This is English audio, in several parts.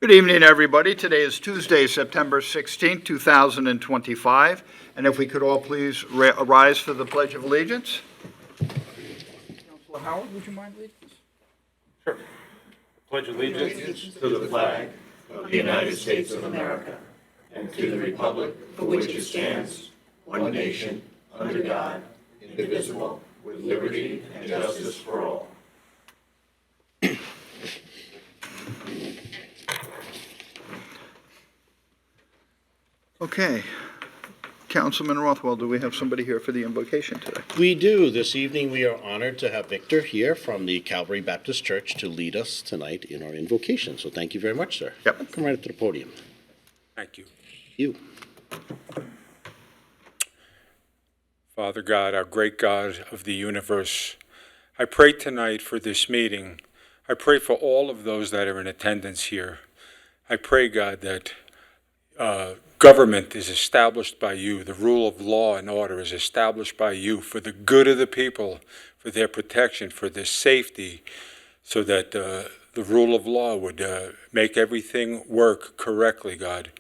Good evening, everybody. Today is Tuesday, September 16, 2025. And if we could all please rise for the Pledge of Allegiance. Councilor Howard, would you mind leading us? Sure. Pledge allegiance to the flag of the United States of America and to the republic for which it stands, one nation, under God, indivisible, with liberty and justice for all. Okay. Councilman Rothwell, do we have somebody here for the invocation today? We do. This evening we are honored to have Victor here from the Calvary Baptist Church to lead us tonight in our invocation. So thank you very much, sir. Yep. Come right up to the podium. Thank you. You. Father God, our great God of the universe, I pray tonight for this meeting. I pray for all of those that are in attendance here. I pray, God, that government is established by you. The rule of law and order is established by you for the good of the people, for their protection, for their safety, so that the rule of law would make everything work correctly, God.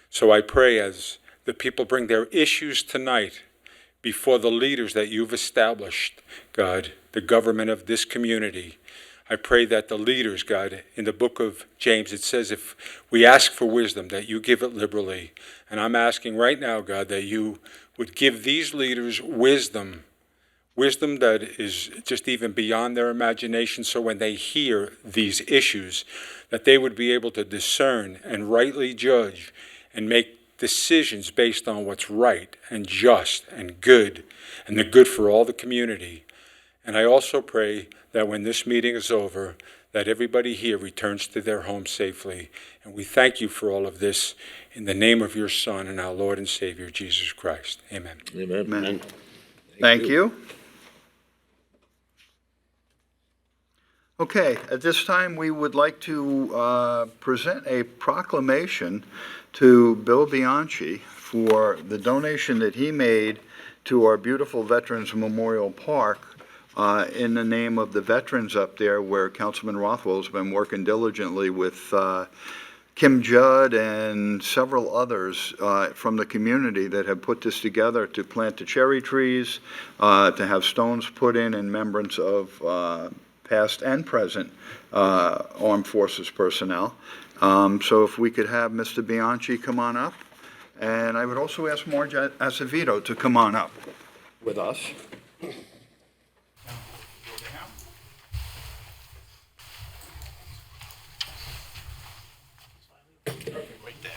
So I pray as the people bring their issues tonight before the leaders that you've established, God, the government of this community, I pray that the leaders, God, in the book of James, it says if we ask for wisdom, that you give it liberally. And I'm asking right now, God, that you would give these leaders wisdom that is just even beyond their imagination, so when they hear these issues, that they would be able to discern and rightly judge and make decisions based on what's right and just and good, and the good for all the community. And I also pray that when this meeting is over, that everybody here returns to their home safely. And we thank you for all of this in the name of your Son and our Lord and Savior, Jesus Christ. Amen. Amen. Amen. Thank you. Okay, at this time, we would like to present a proclamation to Bill Bianchi for the donation that he made to our beautiful Veterans Memorial Park in the name of the veterans up there, where Councilman Rothwell has been working diligently with Kim Judd and several others from the community that have put this together to plant the cherry trees, to have stones put in remembrance of past and present armed forces personnel. So if we could have Mr. Bianchi come on up. And I would also ask Marge Acevedo to come on up with us. Right there.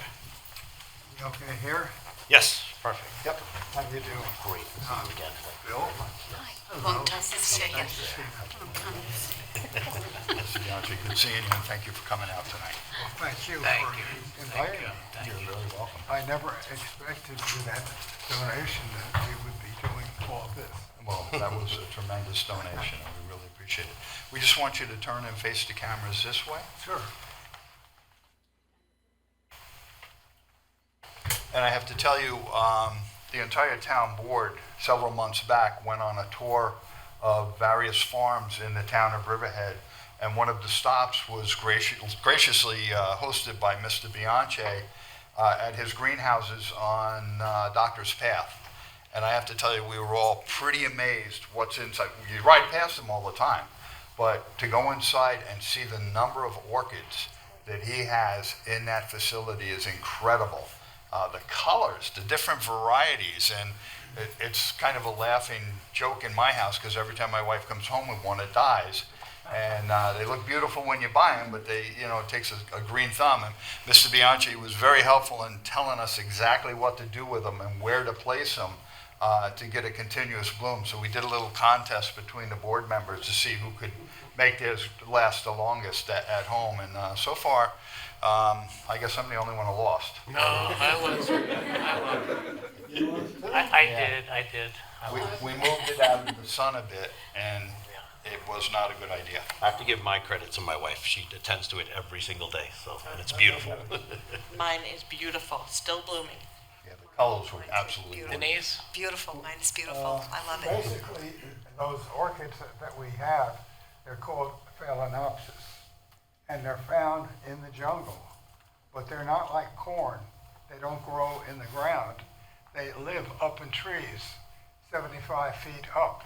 You okay here? Yes, perfect. Yep. How do you do? Great. See you again. Bill? Long time since Nice to see you. Mr. Bianchi, good seeing you, and thank you for coming out tonight. Well, thank you for inviting me. You're very welcome. I never expected with that donation that we would be doing all of this. Well, that was a tremendous donation, and we really appreciate it. We just want you to turn and face the cameras this way. Sure. And I have to tell you, the entire town board, several months back, went on a tour of various farms in the town of Riverhead, and one of the stops was graciously hosted by Mr. Bianchi at his greenhouses on Doctor's Path. And I have to tell you, we were all pretty amazed what's inside. You ride past them all the time, but to go inside and see the number of orchids that he has in that facility is incredible. The colors, the different varieties, and it's kind of a laughing joke in my house because every time my wife comes home with one, it dies. And they look beautiful when you buy them, but they, it takes a green thumb. And Mr. Bianchi was very helpful in telling us exactly what to do with them and where to place them to get a continuous bloom. So we did a little contest between the board members to see who could make theirs last the longest at home. And so far, I guess I'm the only one who lost. No, I wasn't. I did. We moved it out of the sun a bit, and it was not a good idea. I have to give my credit to my wife. She attends to it every single day, and it's beautiful. Mine is beautiful, still blooming. Yeah, the colors were absolutely Beautiful. Denise? Beautiful, mine's beautiful. I love it. Basically, those orchids that we have, they're called Phalaenopsis, and they're found in the jungle. but they're not like corn. They don't grow in the ground. They live up in trees, 75 feet up.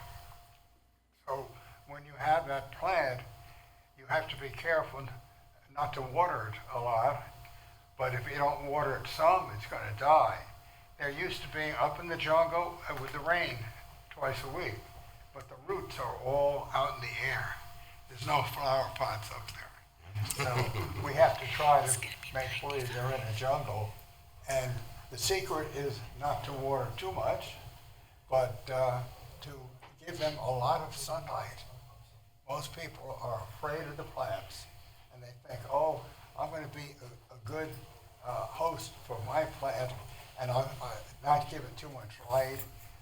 So when you have that plant, you have to be careful not to water it a lot, but if you don't water it some, it's going to die. They're used to being up in the jungle with the rain twice a week, but the roots are all out in the air. There's no flower pots up there. So we have to try to make believe they're in a jungle. And the secret is not to water too much, but to give them a lot of sunlight. Most people are afraid of the plants, and they think, oh, I'm going to be a good host for my plant, and I'll not give it too much light,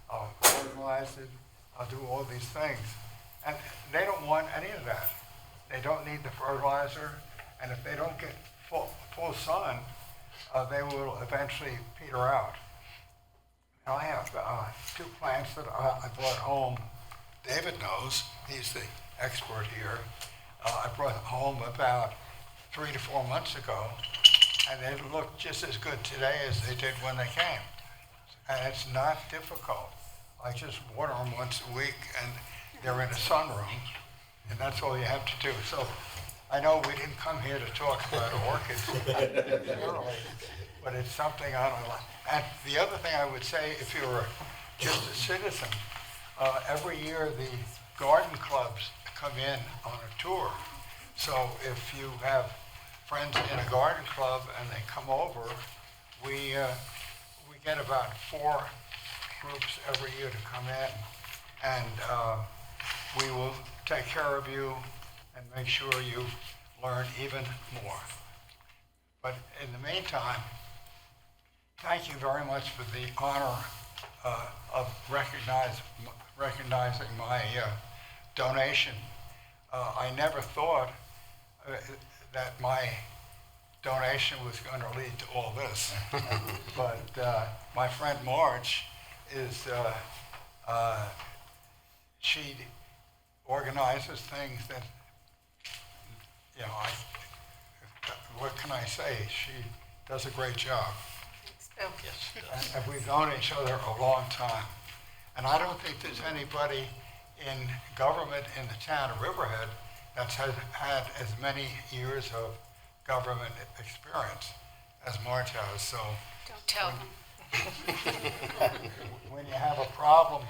I'll fertilize it, I'll do all these things. And they don't want any of that. They don't need the fertilizer, and if they don't get full sun, they will eventually peter out. Now I have 2 plants that I brought home. David knows, he's the expert here. I brought home about 3 to 4 months ago, and they look just as good today as they did when they came. And it's not difficult. I just water them once a week, and they're in a sunroom, and that's all you have to do. So I know we didn't come here to talk about orchids, but it's something I don't like. And the other thing I would say, if you were just a citizen, every year the garden clubs come in on a tour. So if you have friends in a garden club and they come over, we get about 4 groups every year to come in, and we will take care of you and make sure you learn even more. But in the meantime, thank you very much for the honor of recognizing my donation. I never thought that my donation was going to lead to all this. But my friend Marge is, she organizes things that, what can I say? She does a great job. And we've known each other a long time. And I don't think there's anybody in government in the town of Riverhead that's had as many years of government experience as Marge has. So Don't tell them. when you have a problem,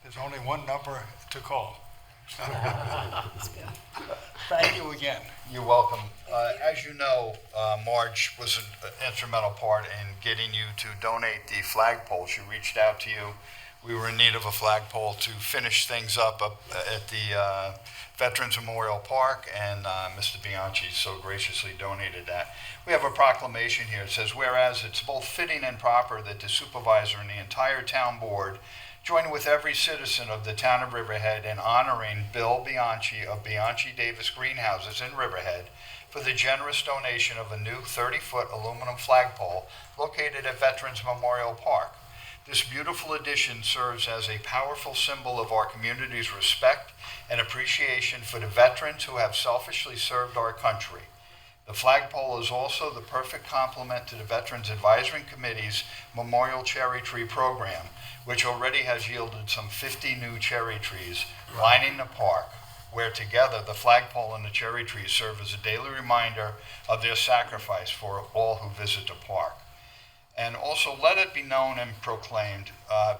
there's only one number to call. Thank you again. You're welcome. As you know, Marge was an instrumental part in getting you to donate the flagpole. She reached out to you. We were in need of a flagpole to finish things up at the Veterans Memorial Park, and Mr. Bianchi so graciously donated that. We have a proclamation here. It says, whereas it's both fitting and proper that the supervisor and the entire town board join with every citizen of the town of Riverhead in honoring Bill Bianchi of Bianchi Davis Greenhouses in Riverhead for the generous donation of a new 30-foot aluminum flagpole located at Veterans Memorial Park. This beautiful addition serves as a powerful symbol of our community's respect and appreciation for the veterans who have selfishly served our country. The flagpole is also the perfect complement to the Veterans Advisory Committee's Memorial Cherry Tree Program, which already has yielded some 50 new cherry trees lining the park, where together the flagpole and the cherry trees serve as a daily reminder of their sacrifice for all who visit the park. And also, let it be known and proclaimed,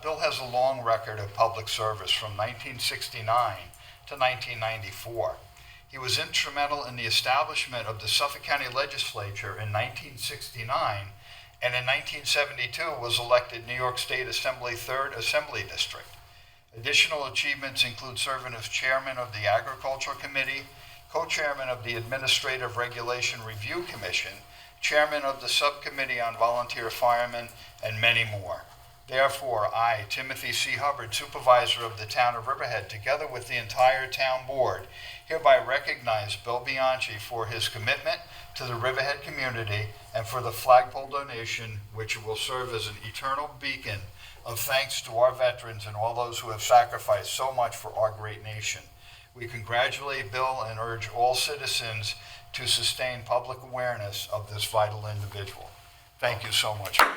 Bill has a long record of public service from 1969 to 1994. He was instrumental in the establishment of the Suffolk County Legislature in 1969, and in 1972 was elected New York State Assembly 3rd Assembly District. Additional achievements include serving as chairman of the Agriculture Committee, co-chairman of the Administrative Regulation Review Commission, chairman of the Subcommittee on Volunteer Firemen, and many more. Therefore, I, Timothy C. Hubbard, supervisor of the town of Riverhead, together with the entire town board, hereby recognize Bill Bianchi for his commitment to the Riverhead community and for the flagpole donation, which will serve as an eternal beacon of thanks to our veterans and all those who have sacrificed so much for our great nation. We congratulate Bill and urge all citizens to sustain public awareness of this vital individual. Thank you so much. I'd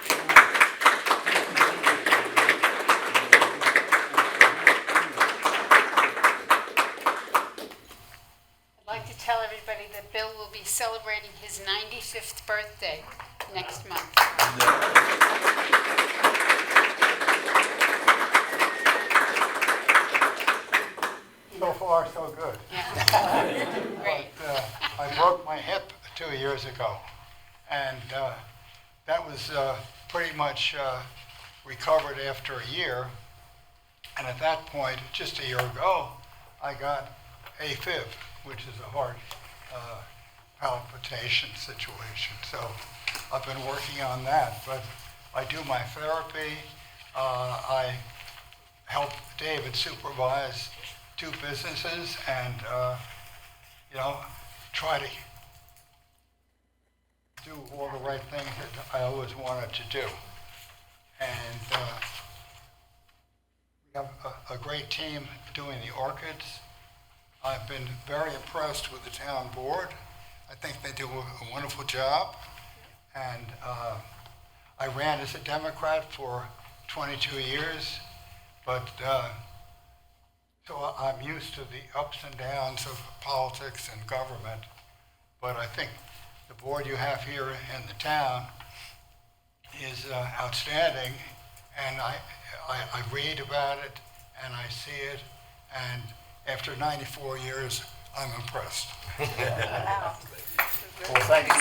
like to tell everybody that Bill will be celebrating his 95th birthday next month. So far, so good. Yeah. Great. I broke my hip 2 years ago, and that was pretty much recovered after a year. And at that point, just a year ago, I got AFib, which is a heart palpitation situation. So I've been working on that, but I do my therapy. I help David supervise 2 businesses and, try to do all the right things that I always wanted to do. And we have a great team doing the orchids. I've been very impressed with the town board. I think they do a wonderful job. And I ran as a Democrat for 22 years, but so I'm used to the ups and downs of politics and government. But I think the board you have here in the town is outstanding, and I read about it and I see it, and after 94 years, I'm impressed. Wow. Well, thank you.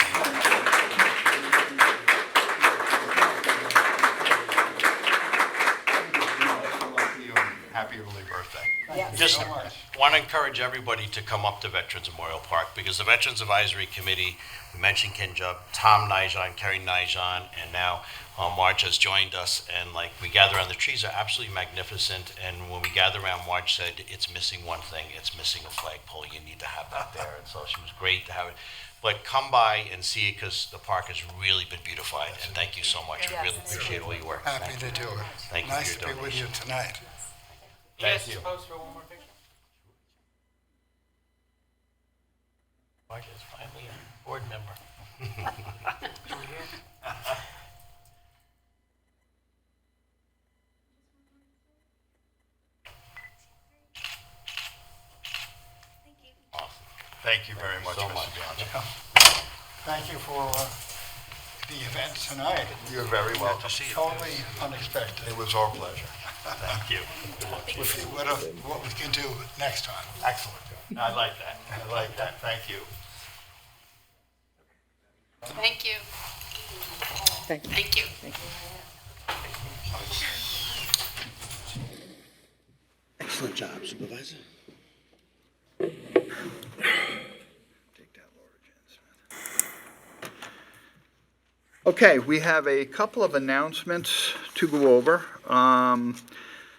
Happy early birthday. Thank you Just so much. want to encourage everybody to come up to Veterans Memorial Park, because the Veterans Advisory Committee, we mentioned Kinjub, Tom Nijon, Kerry Nijon, and now Marge has joined us, and we gather around. The trees are absolutely magnificent, and when we gather around, Marge said, it's missing one thing, it's missing a flagpole, you need to have that there, and so she was great to have it. But come by and see it, because the park has really been beautified, and thank you so much. We really appreciate all your work. Happy to do it. Thank you for Nice your to be with you donation. tonight. Thank you. Pose for one more picture? Marge is finally a board member. Thank you very much, So Mr. much. Bianchi. Thank you for the event tonight. You're very welcome. Totally unexpected. It was our pleasure. Thank you. We'll see what we can do next time. Excellent. I like that. I like that. Thank you. Thank you. Thank you. Excellent job, Supervisor. Take that, Laura Jan Smith. Okay, we have a couple of announcements to go over.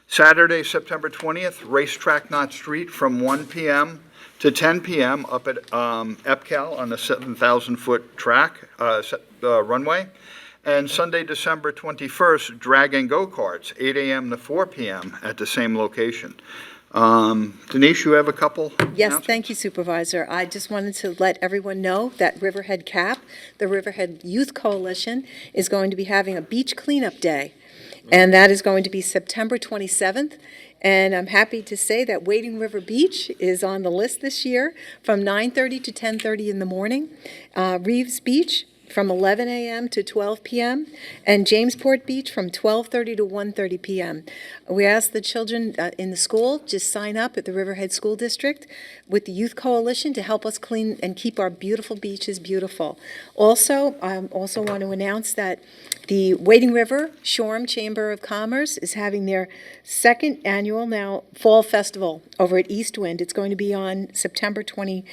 Saturday, September 20th, Racetrack Knott Street from 1 p.m. to 10 p.m. up at EPCAL on a 7,000-foot track, runway. And Sunday, December 21st, drag and go-karts, 8 a.m. to 4 p.m. at the same location. Denise, you have a couple Yes, announcements? thank you, Supervisor. I just wanted to let everyone know that Riverhead CAP, the Riverhead Youth Coalition, is going to be having a beach cleanup day. And that is going to be September 27th. And I'm happy to say that Wading River Beach is on the list this year from 9:30 to 10:30 in the morning. Reeves Beach from 11 a.m. to 12 p.m., and Jamesport Beach from 12:30 to 1:30 p.m. We ask the children in the school just sign up at the Riverhead School District with the Youth Coalition to help us clean and keep our beautiful beaches beautiful. Also, I also want to announce that the Wading River Shoreham Chamber of Commerce is having their second annual now Fall Festival over at Eastwind. It's going to be on September 28th,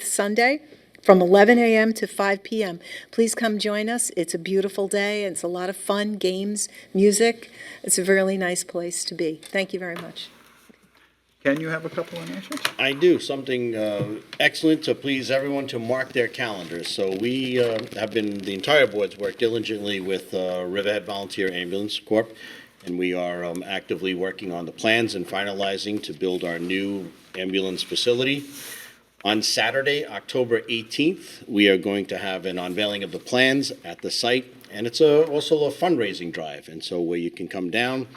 Sunday, from 11 a.m. to 5 p.m. Please come join us. It's a beautiful day, and it's a lot of fun, games, music. It's a really nice place to be. Thank you very much. Ken, you have a couple of announcements? I do, something excellent to please everyone to mark their calendars. So we have been, the entire board's worked diligently with Riverhead Volunteer Ambulance Corp., and we are actively working on the plans and finalizing to build our new ambulance facility. On Saturday, October 18th, we are going to have an unveiling of the plans at the site, and it's also a fundraising drive. And so where you can come down,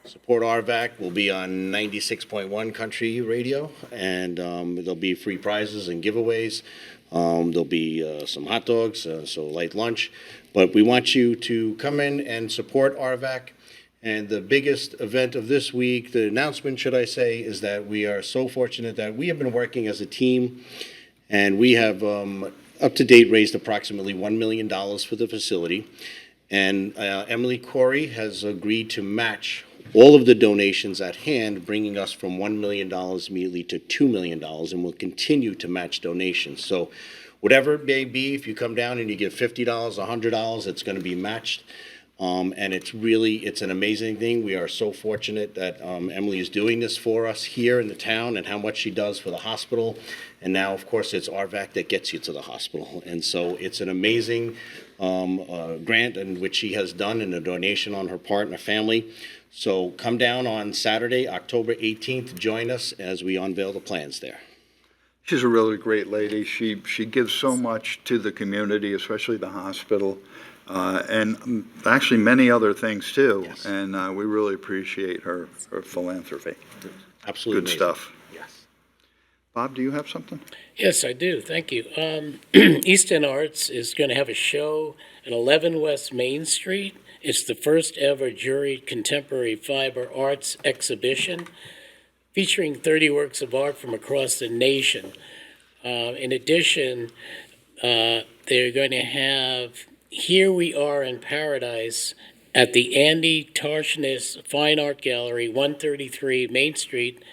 support RVAC. We'll be on 96.1 Country Radio, and there'll be free prizes and giveaways. There'll be some hot dogs, so light lunch. But we want you to come in and support RVAC. And the biggest event of this week, the announcement, should I say, is that we are so fortunate that we have been working as a team, and we have up to date raised approximately $1 million for the facility. And Emily Corey has agreed to match all of the donations at hand, bringing us from $1 million immediately to $2 million, and we'll continue to match donations. So whatever it may be, if you come down and you give $50, $100, it's going to be matched. And it's an amazing thing. We are so fortunate that Emily is doing this for us here in the town, and how much she does for the hospital. And now, of course, it's RVAC that gets you to the hospital. And so it's an amazing grant in which she has done, and a donation on her part and her family. So come down on Saturday, October 18th. Join us as we unveil the plans there. She's a really great lady. She gives so much to the community, especially the hospital. And actually many other things too. Yes. And we really appreciate her philanthropy. Absolutely Good amazing. stuff. Yes. Bob, do you have something? Yes, I do. Thank you. East End Arts is going to have a show at 11 West Main Street. It's the first ever juried contemporary fiber arts exhibition featuring 30 works of art from across the nation. In addition, they're going to have Here We Are in Paradise at the Andy Tarshness Fine Art Gallery, 133 Main Street.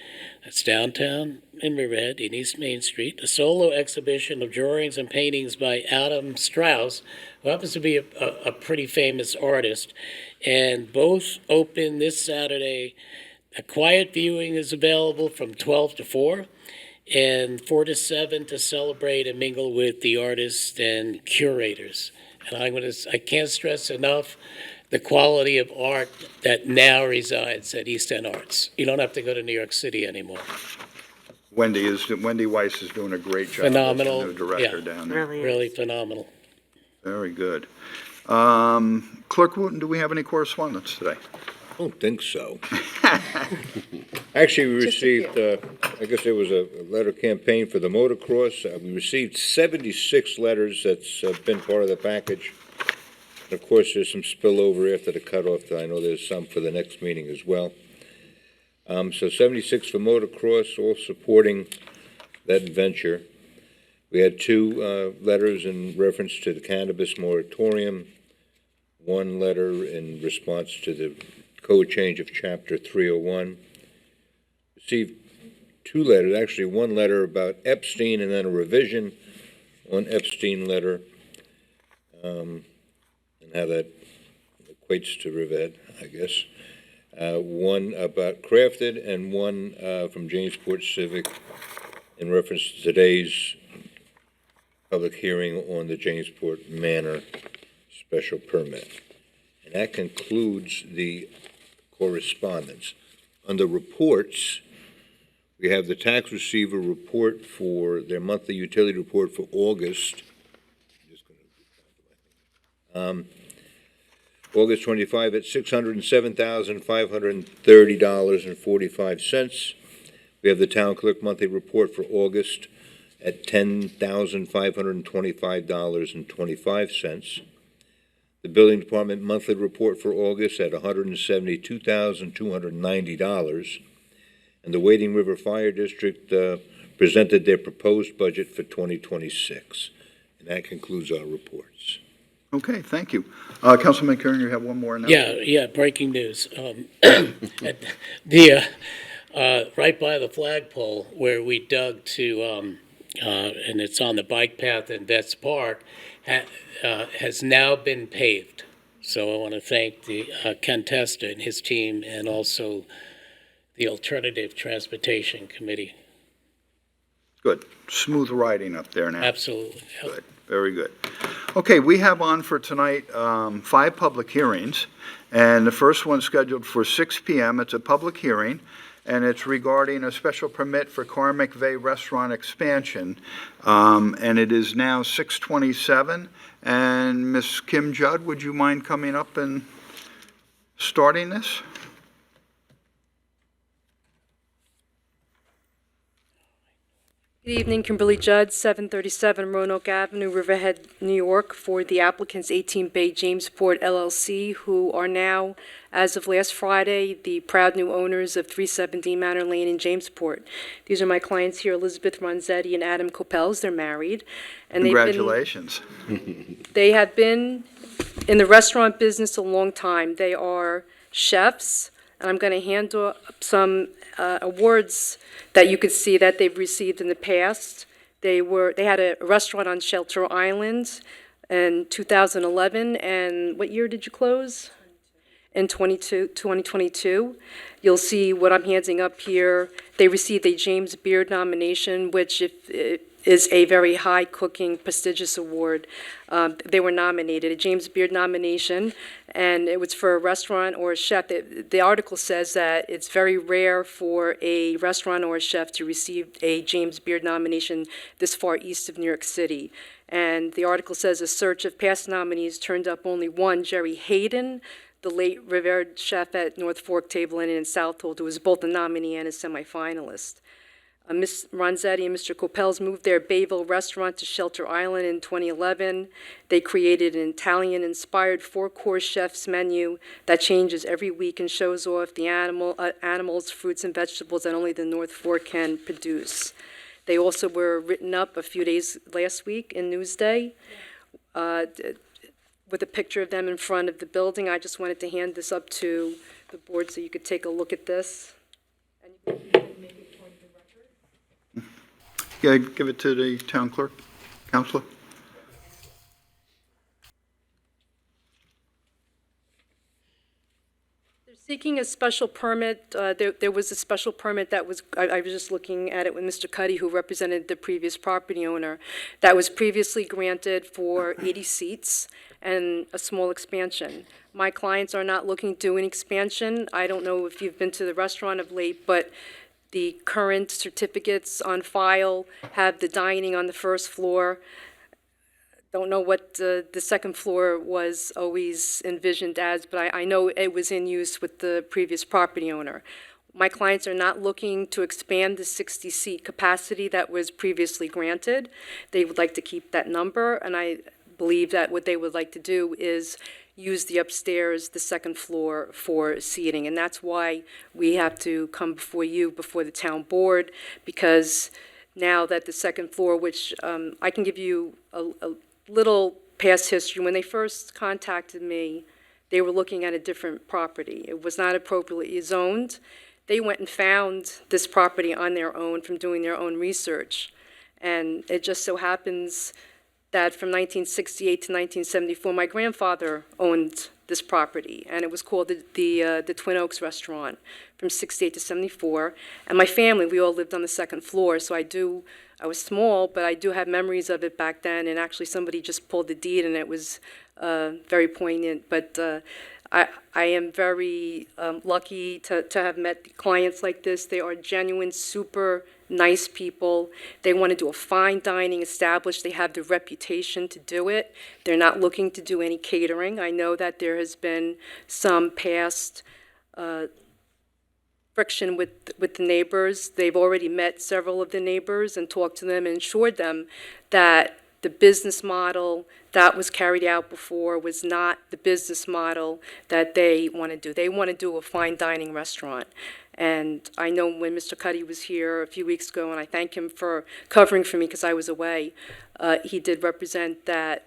That's downtown in Riverhead, in East Main Street. A solo exhibition of drawings and paintings by Adam Strauss, who happens to be a pretty famous artist. And both open this Saturday. A quiet viewing is available from 12 to 4. And 4 to 7 to celebrate and mingle with the artists and curators. And I can't stress enough the quality of art that now resides at East End Arts. You don't have to go to New York City anymore. Wendy Weiss is doing a great job. Phenomenal, As the new director yeah. down there. Really phenomenal. Very good. Clerk Wooten, do we have any correspondence today? I don't think so. Actually, we received, I guess there was a letter campaign for the motocross. We received 76 letters. That's been part of the package. And of course, there's some spillover after the cutoff. I know there's some for the next meeting as well. So 76 for motocross, all supporting that venture. We had 2 letters in reference to the cannabis moratorium, 1 letter in response to the code change of Chapter 301. Received 2 letters, actually 1 letter about Epstein and then a revision on Epstein letter, and how that equates to Riverhead, I guess. 1 about Crafted, and 1 from Jamesport Civic in reference to today's public hearing on the Jamesport Manor special permit. And that concludes the correspondence. Under reports, we have the tax receiver report for their monthly utility report for August. August 25 at $607,530.45. We have the town clerk monthly report for August at $10,525.25. The building department monthly report for August at $172,290. And the Wading River Fire District presented their proposed budget for 2026. And that concludes our reports. Okay, thank you. Councilman Kern, you have one more announcement? Yeah, breaking news. Right by the flagpole where we dug to, and it's on the bike path in Vets Park, has now been paved. So I want to thank the Ken Testa and his team, and also the Alternative Transportation Committee. Good. Smooth riding up there now. Absolutely. Good, very good. Okay, we have on for tonight 5 public hearings, and the first one's scheduled for 6 p.m. It's a public hearing, and it's regarding a special permit for Car McVeigh Restaurant expansion. And it is now 6:27, and Ms. Kim Judd, would you mind coming up and starting this? Good evening, Kimberly Judd, 737 Roanoke Avenue, Riverhead, New York, for the applicants 18 Bay Jamesport LLC, who are now, as of last Friday, the proud new owners of 317 Manor Lane in Jamesport. These are my clients here, Elizabeth Ronzetti and Adam Copels. They're married. And Congratulations. They have been in the restaurant business a long time. They are chefs, and I'm going to hand up some awards that you could see that they've received in the past. They had a restaurant on Shelter Island in 2011, and what year did you close? In 2022. You'll see what I'm handing up here. They received a James Beard nomination, which is a very high cooking, prestigious award. They were nominated, a James Beard nomination, and it was for a restaurant or a chef. The article says that it's very rare for a restaurant or a chef to receive a James Beard nomination this far east of New York City. And the article says a search of past nominees turned up only one, Jerry Hayden, the late revered chef at North Fork Table Inn in Southold, who was both a nominee and a semifinalist. Ms. Ronzetti and Mr. Copels moved their Bayville restaurant to Shelter Island in 2011. They created an Italian-inspired four-course chef's menu that changes every week and shows off the animals, fruits, and vegetables that only the North Fork can produce. They also were written up a few days last week in Newsday with a picture of them in front of the building. I just wanted to hand this up to the board so you could take a look at this. And you can make it part of the record. Yeah, give it to the town clerk, counselor. They're seeking a special permit. There was a special permit that was, I was just looking at it with Mr. Cuddy, who represented the previous property owner, that was previously granted for 80 seats and a small expansion. My clients are not looking to do an expansion. I don't know if you've been to the restaurant of late, but the current certificates on file have the dining on the first floor. Don't know what the second floor was always envisioned as, but I know it was in use with the previous property owner. My clients are not looking to expand the 60-seat capacity that was previously granted. They would like to keep that number, and I believe that what they would like to do is use the upstairs, the second floor, for seating. And that's why we have to come before you, before the town board, because now that the second floor, which I can give you a little past history. When they first contacted me, they were looking at a different property. It was not appropriately zoned. They went and found this property on their own from doing their own research. And it just so happens that from 1968 to 1974, my grandfather owned this property, and it was called the Twin Oaks Restaurant from 68 to 74. And my family, we all lived on the second floor, so I was small, but I do have memories of it back then, and actually somebody just pulled the deed, and it was very poignant. But I am very lucky to have met clients like this. They are genuine, super nice people. They want to do a fine dining establishment. They have the reputation to do it. They're not looking to do any catering. I know that there has been some past friction with the neighbors. They've already met several of the neighbors and talked to them and assured them that the business model that was carried out before was not the business model that they want to do. They want to do a fine dining restaurant. And I know when Mr. Cuddy was here a few weeks ago, and I thank him for covering for me because I was away, he did represent that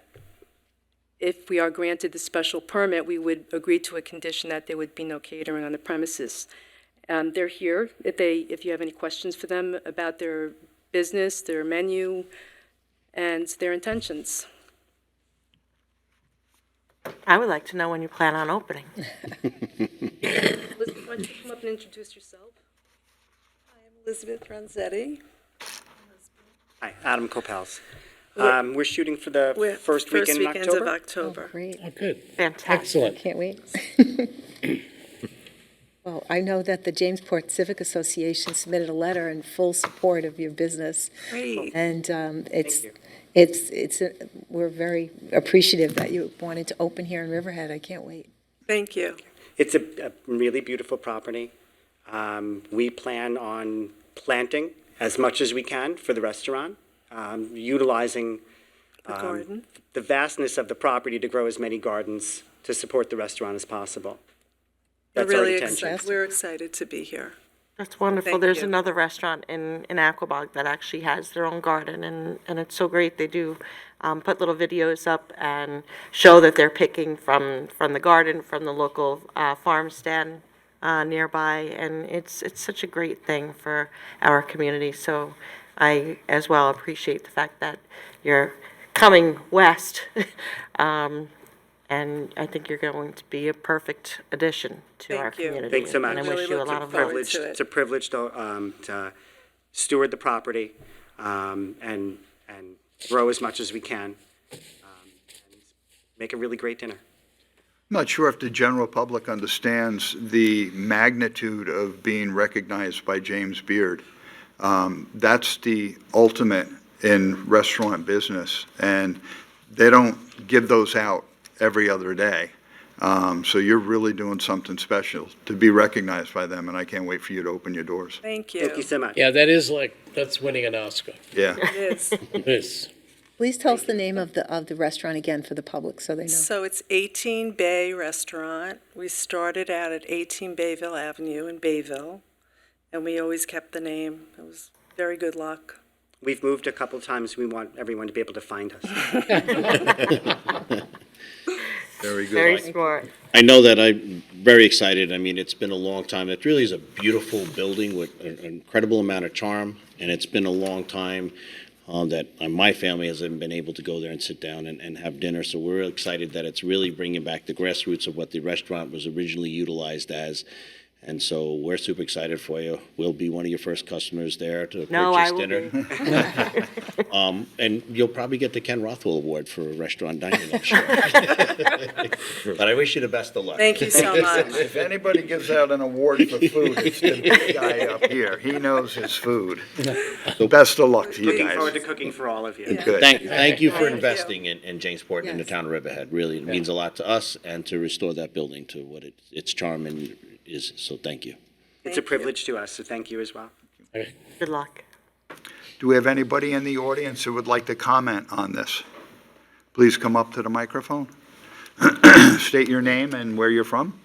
if we are granted the special permit, we would agree to a condition that there would be no catering on the premises. They're here if you have any questions for them about their business, their menu, and their intentions. I would like to know when you plan on opening. Elizabeth, why don't you come up and introduce yourself? Hi, I'm Elizabeth Ronzetti. Hi, Adam Copels. We're shooting for the first weekend in weekends October. of October. Great. Oh, good. Fantastic. Excellent. Can't wait. Well, I know that the Jamesport Civic Association submitted a letter in full support of your business. Great. And Thank you. we're very appreciative that you wanted to open here in Riverhead. I can't wait. Thank you. It's a really beautiful property. We plan on planting as much as we can for the restaurant, utilizing The garden. the vastness of the property to grow as many gardens to support the restaurant as possible. We're That's our really intention. excited. We're excited to be here. That's wonderful. Thank There's you. another restaurant in Aquabog that actually has their own garden, and it's so great. They do put little videos up and show that they're picking from the garden, from the local farm stand nearby, and it's such a great thing for our community. So I as well appreciate the fact that you're coming west, and I think you're going to be a perfect addition to our Thank you. community. Thanks so much. And I Really wish you a looking lot of forward luck. to it. It's a privilege to steward the property and grow as much as we can, and make a really great dinner. I'm not sure if the general public understands the magnitude of being recognized by James Beard. That's the ultimate in restaurant business, and they don't give those out every other day. So you're really doing something special to be recognized by them, and I can't wait for you to open your doors. Thank you. Thank you so much. Yeah, that's winning an Oscar. Yeah. It is. Yes. Please tell us the name of the restaurant again for the public so they know. So it's 18 Bay Restaurant. We started out at 18 Bayville Avenue in Bayville, and we always kept the name. It was very good luck. We've moved a couple times. We want everyone to be able to find us. Very good. Very smart. I know that I'm very excited. I mean, it's been a long time. It really is a beautiful building with an incredible amount of charm, and it's been a long time that my family hasn't been able to go there and sit down and have dinner. So we're excited that it's really bringing back the grassroots of what the restaurant was originally utilized as. And so we're super excited for you. We'll be one of your first customers there to No, I purchase will dinner. And you'll probably get the Ken Rothwell Award for restaurant dining, I'm sure. But I wish you the best of luck. Thank you so much. If anybody gives out an award for food, it's the big guy up here. He knows his food. Best of luck to you Looking forward to guys. cooking for all of you. Good. Thank you for Thank you. investing in Jamesport and the Yes. town of Riverhead. Really, it means a lot to us and to restore that building to what its charm and is. So thank you. It's a privilege to us, so thank you as well. Good luck. Do we have anybody in the audience who would like to comment on this? Please come up to the microphone. State your name and where you're from.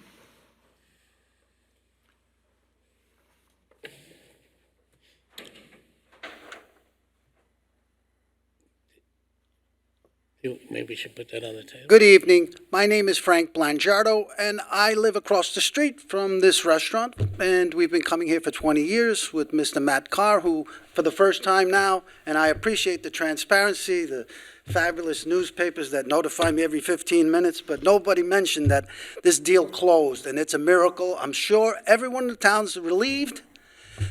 Maybe we should put that on the table. Good evening. My name is Frank Blangiardo, and I live across the street from this restaurant. And we've been coming here for 20 years with Mr. Matt Carr, who, for the first time now, and I appreciate the transparency, the fabulous newspapers that notify me every 15 minutes, but nobody mentioned that this deal closed, and it's a miracle. I'm sure everyone in the town's relieved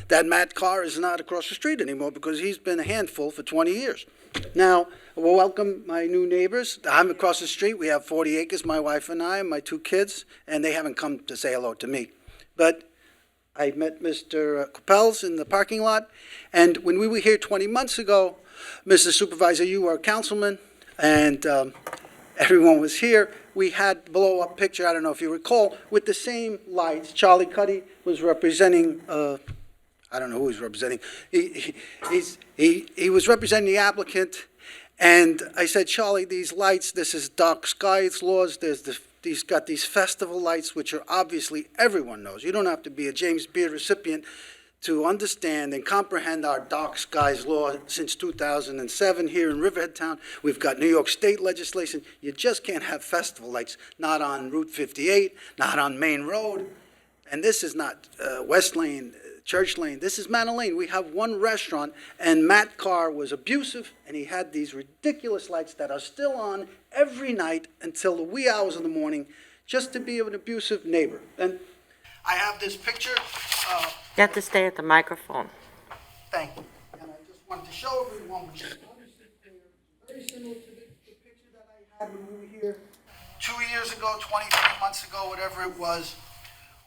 that Matt Carr is not across the street anymore because he's been a handful for 20 years. Now, we'll welcome my new neighbors. I'm across the street. We have 40 acres, my wife and I, and my two kids, and they haven't come to say hello to me. But I met Mr. Coppels in the parking lot, and when we were here 20 months ago, Mr. Supervisor, you were a councilman, and everyone was here. We had blow-up picture, I don't know if you recall, with the same lights. Charlie Cuddy was representing I don't know who he's representing. He was representing the applicant, and I said, Charlie, these lights, this is dark skies laws. He's got these festival lights, which are obviously everyone knows. You don't have to be a James Beard recipient to understand and comprehend our dark skies law since 2007 here in Riverhead Town. We've got New York State legislation. You just can't have festival lights, not on Route 58, not on Main Road. And this is not West Lane, Church Lane. This is Manor Lane. We have one restaurant, and Matt Carr was abusive, and he had these ridiculous lights that are still on every night until the wee hours of the morning, just to be an abusive neighbor. And I have this picture. You have to stay at the microphone. Thank you. And I just wanted to show everyone, which is very similar to the picture that I had when we were here 2 years ago, 23 months ago, whatever it was,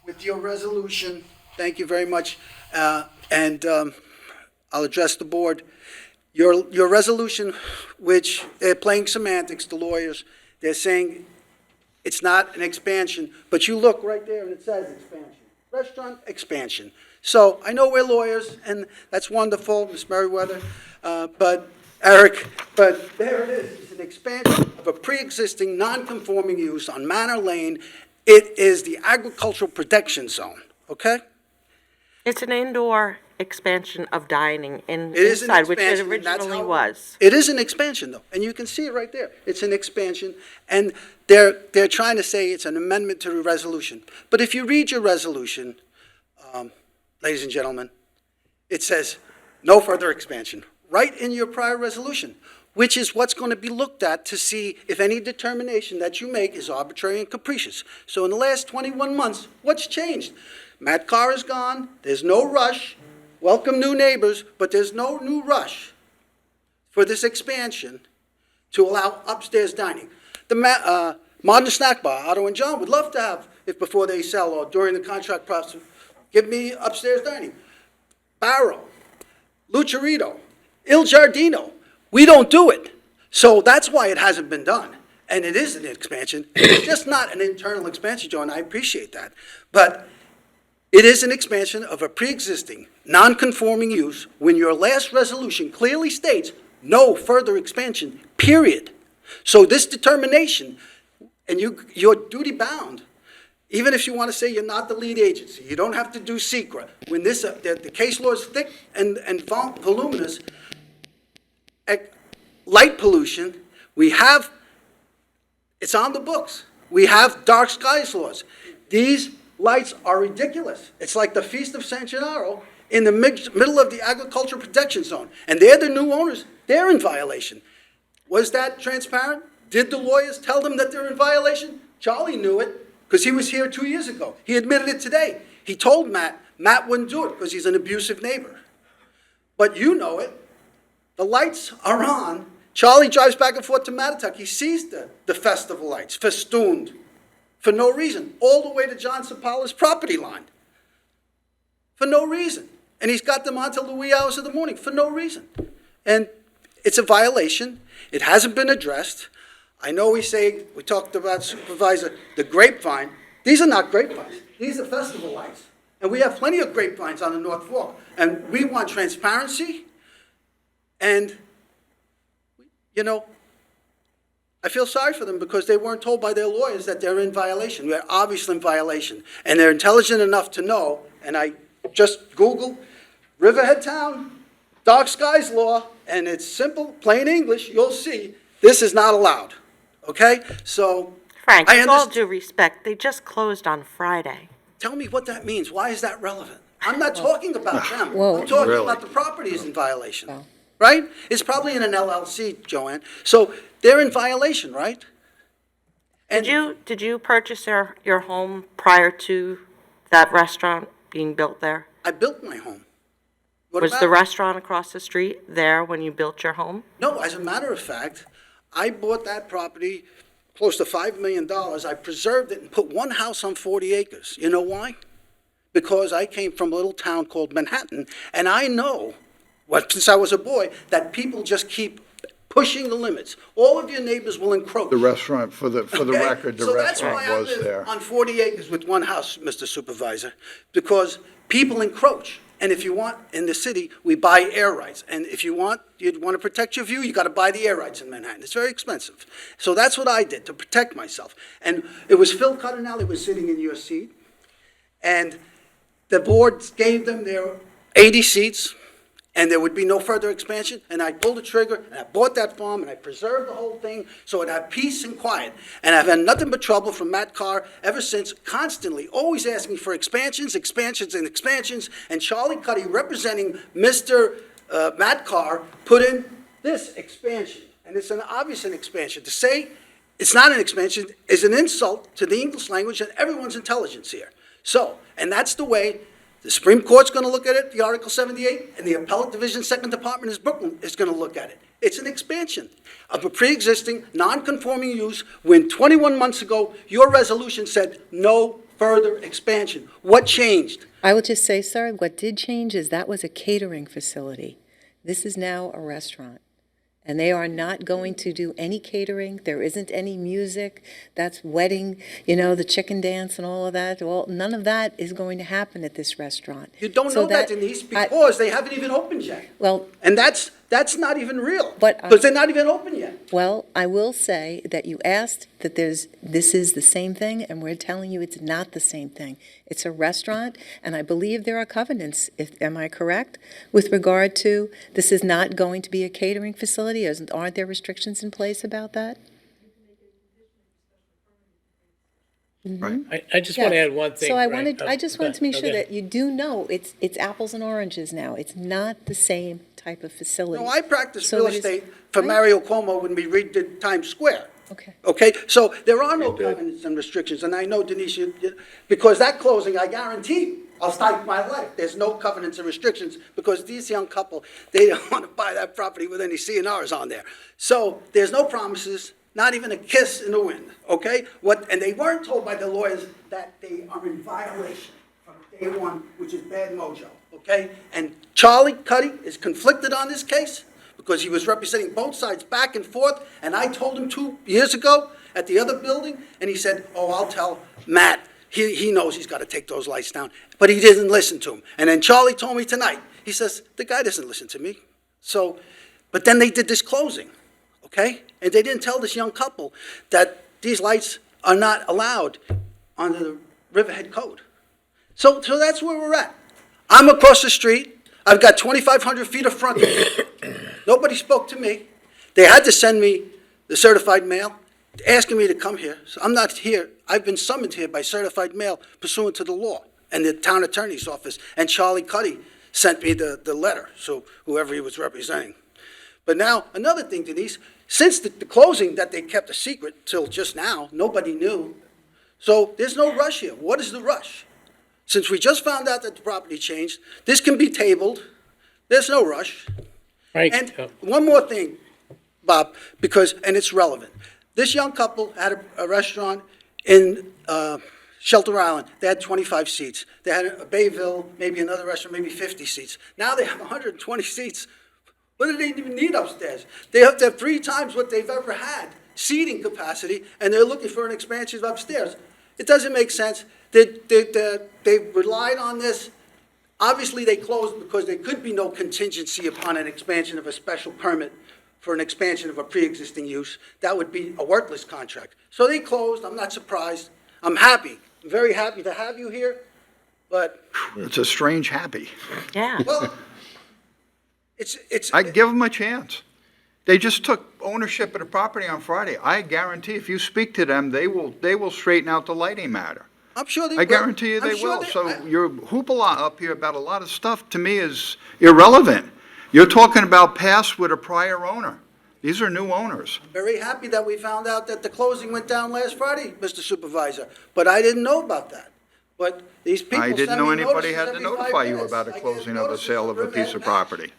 with your resolution, thank you very much, and I'll address the board. Your resolution, which they're playing semantics, the lawyers, they're saying it's not an expansion, but you look right there and it says expansion. Restaurant expansion. So I know we're lawyers, and that's wonderful, Ms. Merriweather, but Eric, but there it is. It's an expansion of a pre-existing non-conforming use on Manor Lane. It is the agricultural protection zone, okay? It's an indoor expansion of dining It is an inside, which it expansion, and that's originally how- was. It is an expansion, though, and you can see it right there. It's an expansion, and they're trying to say it's an amendment to the resolution. But if you read your resolution, ladies and gentlemen, it says no further expansion, right in your prior resolution, which is what's going to be looked at to see if any determination that you make is arbitrary and capricious. So in the last 21 months, what's changed? Matt Carr is gone, there's no rush, welcome new neighbors, but there's no new rush for this expansion to allow upstairs dining. The Modern Snack Bar, Otto and John would love to have, if before they sell or during the contract process, give me upstairs dining. Barrow, Lucerito, Il Giardino, we don't do it. So that's why it hasn't been done. And it is an expansion. It's just not an internal expansion, Joe, and I appreciate that. But it is an expansion of a pre-existing, non-conforming use when your last resolution clearly states no further expansion, period. So this determination, and you're duty-bound, even if you want to say you're not the lead agency, you don't have to do secret. When this, the case law is thick and voluminous, light pollution, we have, it's on the books. We have dark skies laws. These lights are ridiculous. It's like the Feast of San Gennaro in the middle of the agricultural protection zone. And they're the new owners. They're in violation. Was that transparent? Did the lawyers tell them that they're in violation? Charlie knew it because he was here 2 years ago. He admitted it today. He told Matt. Matt wouldn't do it because he's an abusive neighbor. But you know it. The lights are on. Charlie drives back and forth to Mattatuck. He sees the festival lights festooned for no reason, all the way to John Sapala's property line. For no reason. And he's got them on till the wee hours of the morning for no reason. And it's a violation. It hasn't been addressed. I know we talked about Supervisor, the grapevine. These are not grapevines. These are festival lights. And we have plenty of grapevines on the North Fork. And we want transparency. And, you know, I feel sorry for them because they weren't told by their lawyers that they're in violation. They're obviously in violation. And they're intelligent enough to know, and I just Googled Riverhead Town, dark skies law, and it's simple, plain English. You'll see this is not allowed. Okay? So, Frank, I with all understand. due respect, they just closed on Friday. Tell me what that means. Why is that relevant? I'm not talking about them. Whoa. I'm talking Really? about the property is in violation. Right? It's probably in an LLC, Joanne. So they're in violation, right? And Did you purchase your home prior to that restaurant being built there? I built my home. What Was about the it? restaurant across the street there when you built your home? No, as a matter of fact, I bought that property close to $5 million. I preserved it and put one house on 40 acres. You know why? Because I came from a little town called Manhattan, and I know, since I was a boy, that people just keep pushing the limits. All of your neighbors will encroach. The restaurant, for the Okay? record, the So that's restaurant why I was live there. on 40 acres with one house, Mr. Supervisor, because people encroach. And if you want, in the city, we buy air rights. And if you'd want to protect your view, you got to buy the air rights in Manhattan. It's very expensive. So that's what I did to protect myself. And it was Phil Cardinale was sitting in your seat. And the board gave them their 80 seats, and there would be no further expansion, and I pulled the trigger, and I bought that farm, and I preserved the whole thing so it had peace and quiet. And I've had nothing but trouble from Matt Carr ever since, constantly, always asking for expansions, expansions, and expansions, and Charlie Cuddy, representing Mr. Matt Carr, put in this expansion, and it's an obvious expansion. To say it's not an expansion is an insult to the English language and everyone's intelligence here. So, and that's the way the Supreme Court's going to look at it, the Article 78, and the Appellate Division, Second Department in Brooklyn is going to look at it. It's an expansion of a pre-existing, non-conforming use when 21 months ago, your resolution said no further expansion. What changed? I will just say, sir, what did change is that was a catering facility. This is now a restaurant. And they are not going to do any catering. There isn't any music. That's wedding, the chicken dance and all of that. Well, none of that is going to happen at this restaurant. You don't So know that, Denise, because they haven't even opened yet. Well, And that's not even real, But, because they're not even open yet. well, I will say that you asked that this is the same thing, and we're telling you it's not the same thing. It's a restaurant, and I believe there are covenants, am I correct, with regard to this is not going to be a catering facility? Aren't there restrictions in place about that? I just want to Yes. add one thing. So Frank. I just wanted to make sure Okay. that you do know it's apples and oranges now. It's not the same type of facility. No, I practiced So real it is- estate for Mario Cuomo when we redid Times Square. Okay. Okay, so there are no covenants and restrictions, and I know, Denise, because that closing, I guarantee, I'll stake my life. There's no covenants and restrictions, because these young couple, they don't want to buy that property with any CNRs on there. So there's no promises, not even a kiss in the wind, okay? And they weren't told by the lawyers that they are in violation from day one, which is bad mojo, okay? And Charlie Cuddy is conflicted on this case, because he was representing both sides back and forth, and I told him 2 years ago at the other building, and he said, oh, I'll tell Matt, he knows he's got to take those lights down, but he didn't listen to him. And then Charlie told me tonight, he says, the guy doesn't listen to me. So, but then they did this closing, okay? And they didn't tell this young couple that these lights are not allowed under the Riverhead Code. So that's where we're at. I'm across the street. I've got 2,500 feet of frontage. Nobody spoke to me. They had to send me the certified mail, asking me to come here. So I'm not here. I've been summoned here by certified mail pursuant to the law and the town attorney's office. And Charlie Cuddy sent me the letter, so whoever he was representing. But now, another thing, Denise, since the closing that they kept a secret till just now, nobody knew. So there's no rush here. What is the rush? Since we just found out that the property changed, this can be tabled. There's no rush. Frank, And one more thing, Bob, and it's relevant. This young couple had a restaurant in Shelter Island. They had 25 seats. They had a Bayville, maybe another restaurant, maybe 50 seats. Now they have 120 seats. What do they even need upstairs? They have to have 3 times what they've ever had, seating capacity, and they're looking for an expansion upstairs. It doesn't make sense. They relied on this. Obviously, they closed because there could be no contingency upon an expansion of a special permit for an expansion of a pre-existing use. That would be a worthless contract. So they closed. I'm not surprised. I'm happy. I'm very happy to have you here, but, It's a strange happy. Yeah. well, it's. I give them a chance. They just took ownership of the property on Friday. I guarantee if you speak to them, they will straighten out the lighting matter. I'm sure they will. I guarantee you I'm they sure will. So I- your hoopla up here about a lot of stuff to me is irrelevant. You're talking about past with a prior owner. These are new owners. Very happy that we found out that the closing went down last Friday, Mr. Supervisor, but I didn't know about that. But these people I send didn't me know anybody notices had to every 5 notify you minutes. about a I get closing of a notices sale of a from piece of Riverhead property.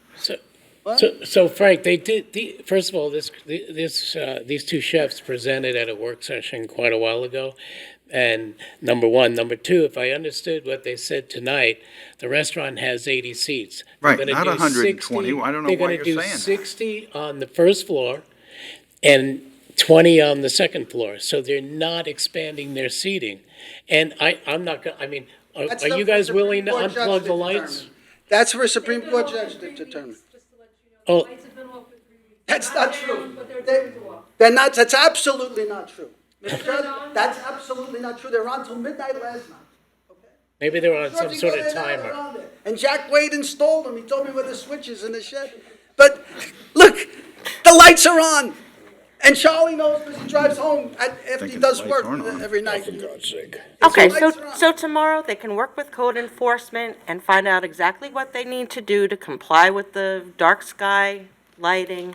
So Frank, they did, first of all, these two chefs presented at a work session quite a while ago. And number one. Number two, if I understood what they said tonight, the restaurant has 80 seats. They're Right, gonna not do 120. 60 I don't know why you're They're going to saying do that. 60 on the first floor and 20 on the second floor. So they're not expanding their seating. And I'm not going, I mean, are That's are up you for guys the willing to Supreme Court judge unplug to the lights? determine. That's for a Supreme Court judge to determine. Oh, That's not true. They're not, that's absolutely not true. Mr. Judge, that's absolutely not true. They were on till midnight last night. maybe they're on Sure, some if you sort go of there, they're timer. on there. And Jack Wade installed them. He told me where the switch is in the shed. But look, the lights are on. And Charlie knows because he drives home after he Thinking does the work lights aren't on. every night. For God's sake. Okay, So so, lights are on. so tomorrow they can work with code enforcement and find out exactly what they need to do to comply with the dark sky lighting.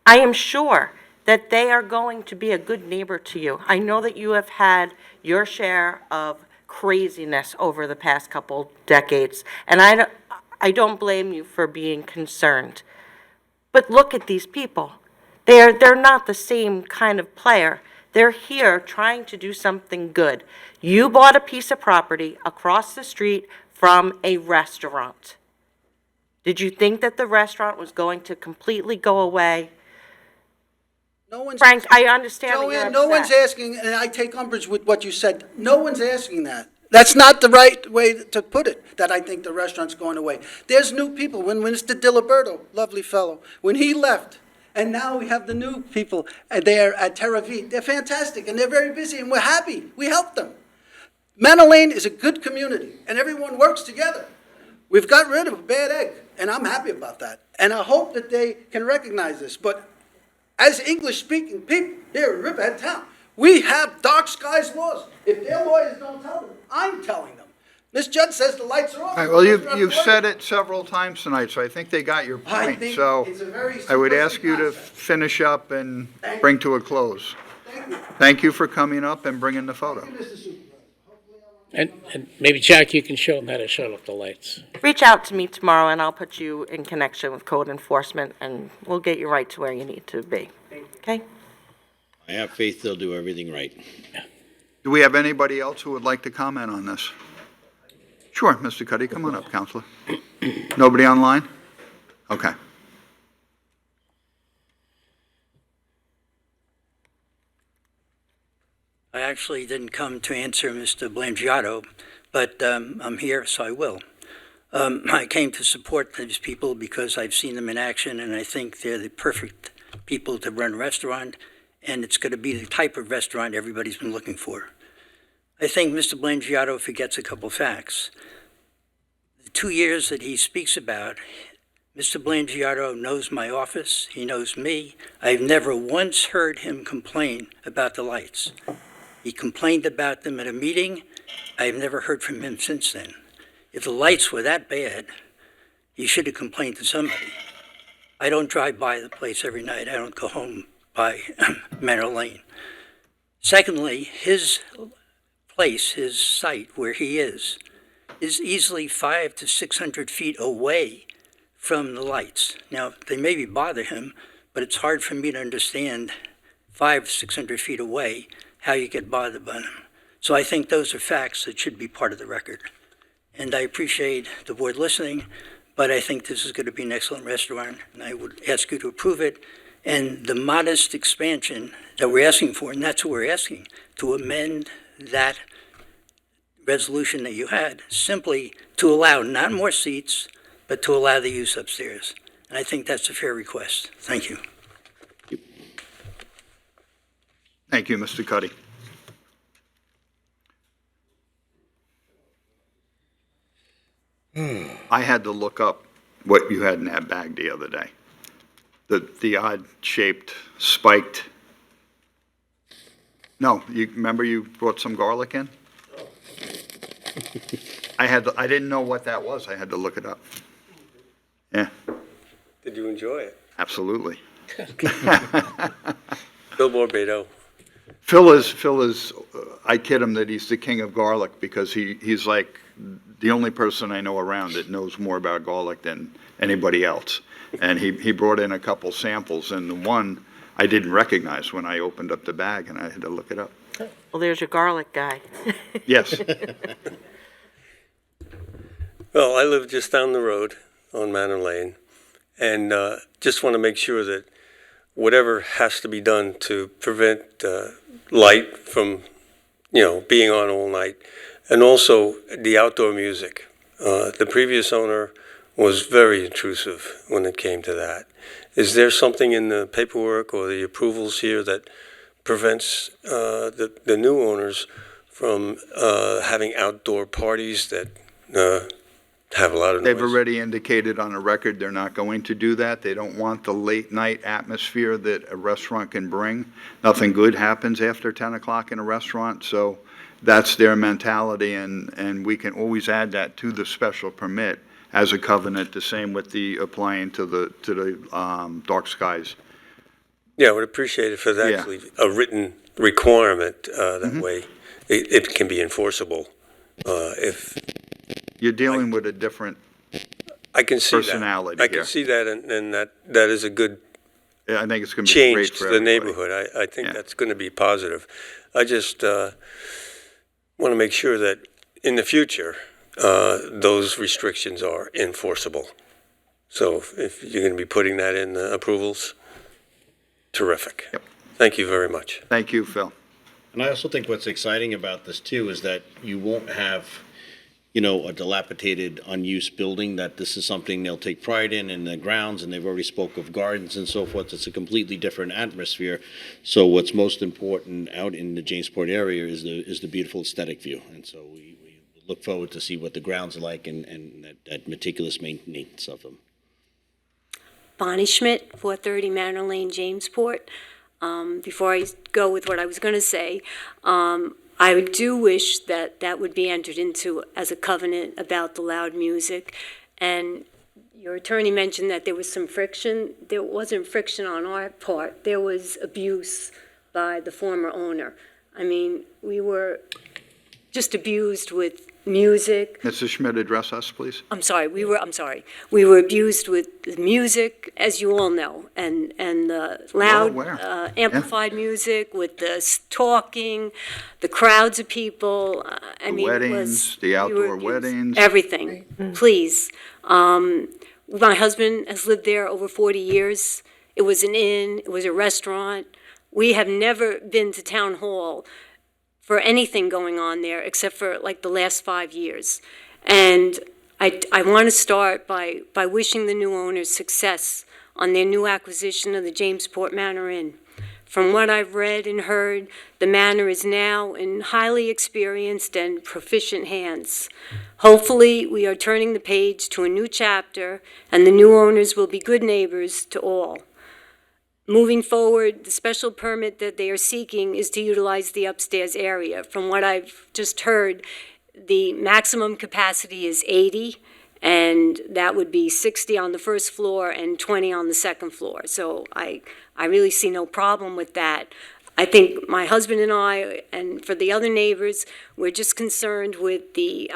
I am sure that they are going to be a good neighbor to you. I know that you have had your share of craziness over the past couple decades, and I don't blame you for being concerned. But look at these people. They're not the same kind of player They're here trying to do something good. You bought a piece of property across the street from a restaurant. Did you think that the restaurant was going to completely go away? No one's. Frank, I understand that you're Joanne, no one's upset. asking, and I take umbrage with what you said. No one's asking that. That's not the right way to put it, that I think the restaurant's going away. There's new people. When Mr. Diliberto, lovely fellow, when he left, and now we have the new people there at Terra Vita, they're fantastic, and they're very busy, and we're happy. We help them. Manor Lane is a good community, and everyone works together. We've got rid of a bad egg, and I'm happy about that. And I hope that they can recognize this. But as English-speaking people here in Riverhead Town, we have dark skies laws. If their lawyers don't tell them, I'm telling them. This judge says the lights are off. All right, well, you've said it several times tonight, so I think they got your I point. think So it's a very I would ask simplistic you to concept. finish up and Thank bring to a close. Thank you. Thank you for coming up and bringing the photo. Thank you, Mr. Supervisor. And maybe, Jack, you can show them how to shut off the lights. Reach out to me tomorrow, and I'll put you in connection with code enforcement, and we'll get you right to where you need to be. Okay? I have faith they'll do everything right. Do we have anybody else who would like to comment on this? Sure, Mr. Cuddy, come on up, Counselor. Nobody online? Okay. I actually didn't come to answer Mr. Blangiato, but I'm here, so I will. I came to support these people because I've seen them in action, and I think they're the perfect people to run a restaurant, and it's going to be the type of restaurant everybody's been looking for. I think Mr. Blangiato forgets a couple facts. The 2 years that he speaks about, Mr. Blangiato knows my office, he knows me. I've never once heard him complain about the lights. He complained about them at a meeting. I've never heard from him since then. If the lights were that bad, he should have complained to somebody. I don't drive by the place every night. I don't go home by Manor Lane. Secondly, his place, his site where he is easily 500 to 600 feet away from the lights. Now, they maybe bother him, but it's hard for me to understand 500 to 600 feet away how you get bothered by them. So I think those are facts that should be part of the record. And I appreciate the board listening, but I think this is going to be an excellent restaurant, and I would ask you to approve it. And the modest expansion that we're asking for, and that's what we're asking, to amend that resolution that you had, simply to allow not more seats, but to allow the use upstairs. And I think that's a fair request. Thank you. Thank you, Mr. Cuddy. I had to look up what you had in that bag the other day. The odd-shaped, spiked. No, you remember you brought some garlic in? I didn't know what that was. I had to look it up. Yeah, Did you enjoy it? absolutely. Bill Barbato. Phil is, I kid him that he's the king of garlic because he's like the only person I know around that knows more about garlic than anybody else. And he brought in a couple samples, and the one I didn't recognize when I opened up the bag, and I had to look it up. Well, there's your garlic guy. Yes. Well, I live just down the road on Manor Lane, and just want to make sure that whatever has to be done to prevent light from, being on all night, and also the outdoor music. The previous owner was very intrusive when it came to that. Is there something in the paperwork or the approvals here that prevents the new owners from having outdoor parties that have a lot of noise? They've already indicated on the record they're not going to do that. They don't want the late-night atmosphere that a restaurant can bring. Nothing good happens after 10 o'clock in a restaurant, so that's their mentality, and we can always add that to the special permit as a covenant, the same with the applying to the dark skies. Yeah, I would appreciate it for that, Yeah. actually, a written requirement, that way it can be enforceable. If You're dealing with a different I can see personality that. I can here. see that, and that is a good I think it's going to be great changed for the everybody. neighborhood. I think Yeah. that's going to be positive. I just want to make sure that in the future, those restrictions are enforceable. So if you're going to be putting that in the approvals, terrific. Yep. Thank you very much. Thank you, Phil. And I also think what's exciting about this too is that you won't have, you know, a dilapidated, unused building, that this is something they'll take pride in the grounds, and they've already spoke of gardens and so forth. It's a completely different atmosphere. So what's most important out in the Jamesport area is the beautiful aesthetic view. And so we look forward to see what the grounds are like and that meticulous maintenance of them. Bonnie Schmidt, 430 Manor Lane, Jamesport. Before I go with what I was going to say, I do wish that that would be entered into as a covenant about the loud music. And your attorney mentioned that there was some friction. There wasn't friction on our part. There was abuse by the former owner. I mean, we were just abused with music. Mrs. Schmidt, address us, please. I'm sorry. We were abused with the music, as you all know, and the loud, amplified music with the talking, the crowds of people. I mean, Weddings, the outdoor weddings. Everything. Please. My husband has lived there over 40 years. It was an inn. It was a restaurant. We have never been to town hall for anything going on there except for like the last 5 years. And I want to start by wishing the new owners success on their new acquisition of the Jamesport Manor Inn. From what I've read and heard, the manor is now in highly experienced and proficient hands. Hopefully, we are turning the page to a new chapter, and the new owners will be good neighbors to all. Moving forward, the special permit that they are seeking is to utilize the upstairs area. From what I've just heard, the maximum capacity is 80, and that would be 60 on the first floor and 20 on the second floor. So I really see no problem with that. I think my husband and I, and for the other neighbors, we're just concerned with the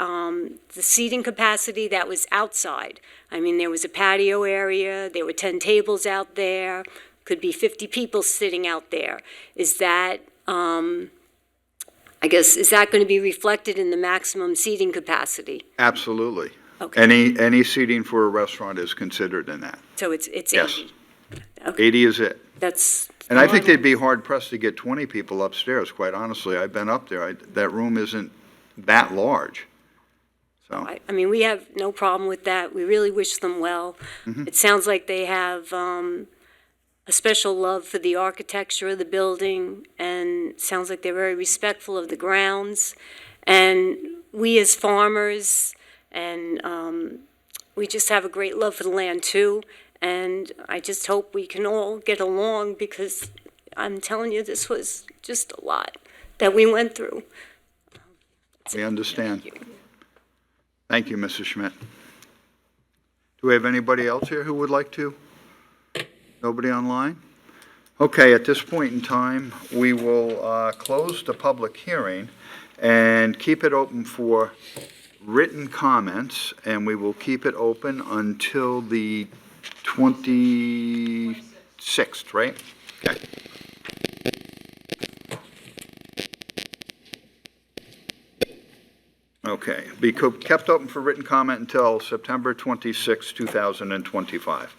seating capacity that was outside. I mean, there was a patio area, there were 10 tables out there, could be 50 people sitting out there. Is that, I guess, is that going to be reflected in the maximum seating capacity? Absolutely. Okay. Any seating for a restaurant is considered in that. So it's 80? Yes. Okay. 80 is it. That's. And I think they'd be hard pressed to get 20 people upstairs, quite honestly. I've been up there. That room isn't that large. So. I mean, we have no problem with that. We really wish them well. Mhm. It sounds like they have a special love for the architecture of the building, and it sounds like they're very respectful of the grounds. And we as farmers, and we just have a great love for the land too. And I just hope we can all get along, because I'm telling you, this was just a lot that we went through. We understand. Thank you, Mrs. Schmidt. Do we have anybody else here who would like to? Nobody online? Okay, at this point in time, we will close the public hearing and keep it open for written comments, and we will keep it open until the 26th, right? Okay. Okay, be kept open for written comment until September 26, 2025.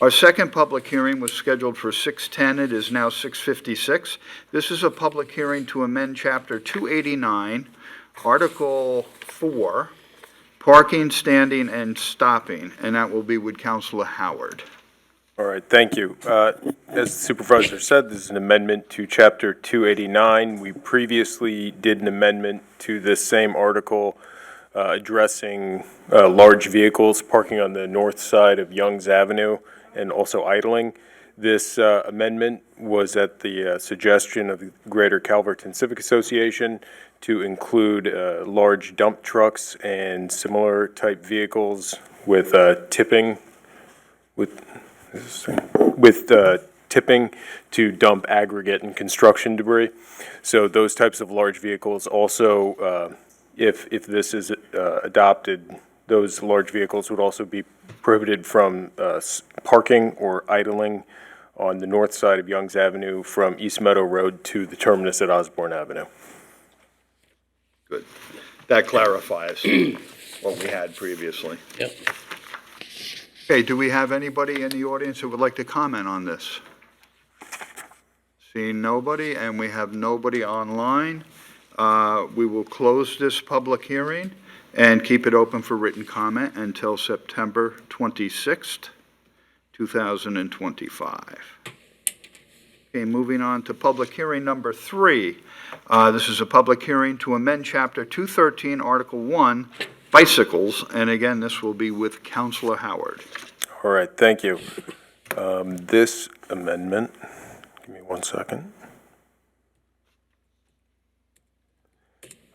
Our second public hearing was scheduled for 6:10. It is now 6:56. This is a public hearing to amend Chapter 289, Article 4, Parking, Standing, and Stopping, and that will be with Councilor Howard. All right, thank you. As the supervisor said, this is an amendment to Chapter 289. We previously did an amendment to this same article addressing large vehicles parking on the north side of Youngs Avenue and also idling. This amendment was at the suggestion of the Greater Calverton Civic Association to include large dump trucks and similar type vehicles with tipping, tipping to dump aggregate and construction debris. So those types of large vehicles also, if this is adopted, those large vehicles would also be prohibited from parking or idling on the north side of Youngs Avenue from East Meadow Road to the terminus at Osborne Avenue. Good. That clarifies what we had previously. Yep. Okay, do we have anybody in the audience who would like to comment on this? Seeing nobody, and we have nobody online, we will close this public hearing and keep it open for written comment until September 26th, 2025. Okay, moving on to public hearing number 3. This is a public hearing to amend Chapter 213, Article 1, bicycles, and again, this will be with Councilor Howard. All right, thank you. This amendment, give me 1 second.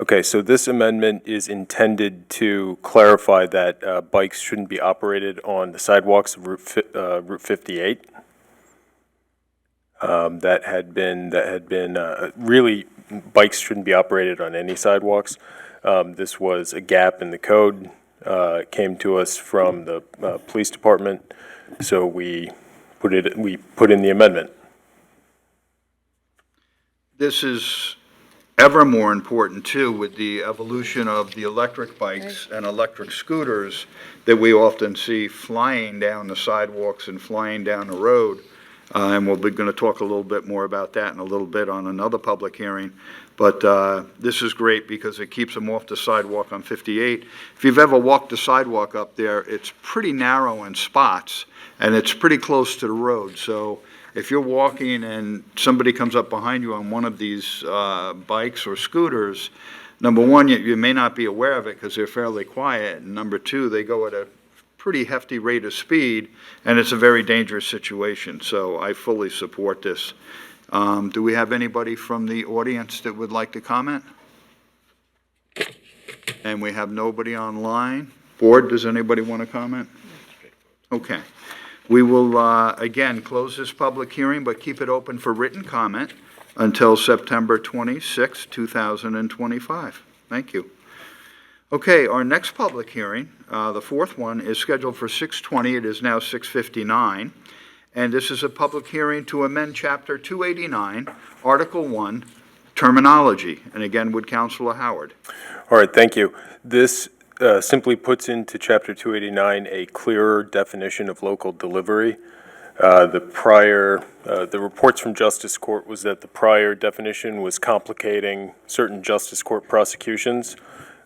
Okay, so this amendment is intended to clarify that bikes shouldn't be operated on the sidewalks of Route 58. That had been really, bikes shouldn't be operated on any sidewalks. This was a gap in the code. It came to us from the police department, so we put in the amendment. This is ever more important, too, with the evolution of the electric bikes and electric scooters that we often see flying down the sidewalks and flying down the road. And we'll be going to talk a little bit more about that in a little bit on another public hearing. But this is great because it keeps them off the sidewalk on 58. If you've ever walked the sidewalk up there, it's pretty narrow in spots, and it's pretty close to the road. So if you're walking and somebody comes up behind you on one of these bikes or scooters, number one, you may not be aware of it because they're fairly quiet. And number two, they go at a pretty hefty rate of speed, and it's a very dangerous situation. So I fully support this. Do we have anybody from the audience that would like to comment? And we have nobody online. Board, does anybody want to comment? Okay. We will, again, close this public hearing, but keep it open for written comment until September 26, 2025. Thank you. Okay, our next public hearing, the fourth one, is scheduled for 6:20. It is now 6:59. And this is a public hearing to amend Chapter 289, Article 1, terminology. And again, with Councilor Howard. All right, thank you. This simply puts into Chapter 289 a clearer definition of local delivery. The reports from Justice Court was that the prior definition was complicating certain Justice Court prosecutions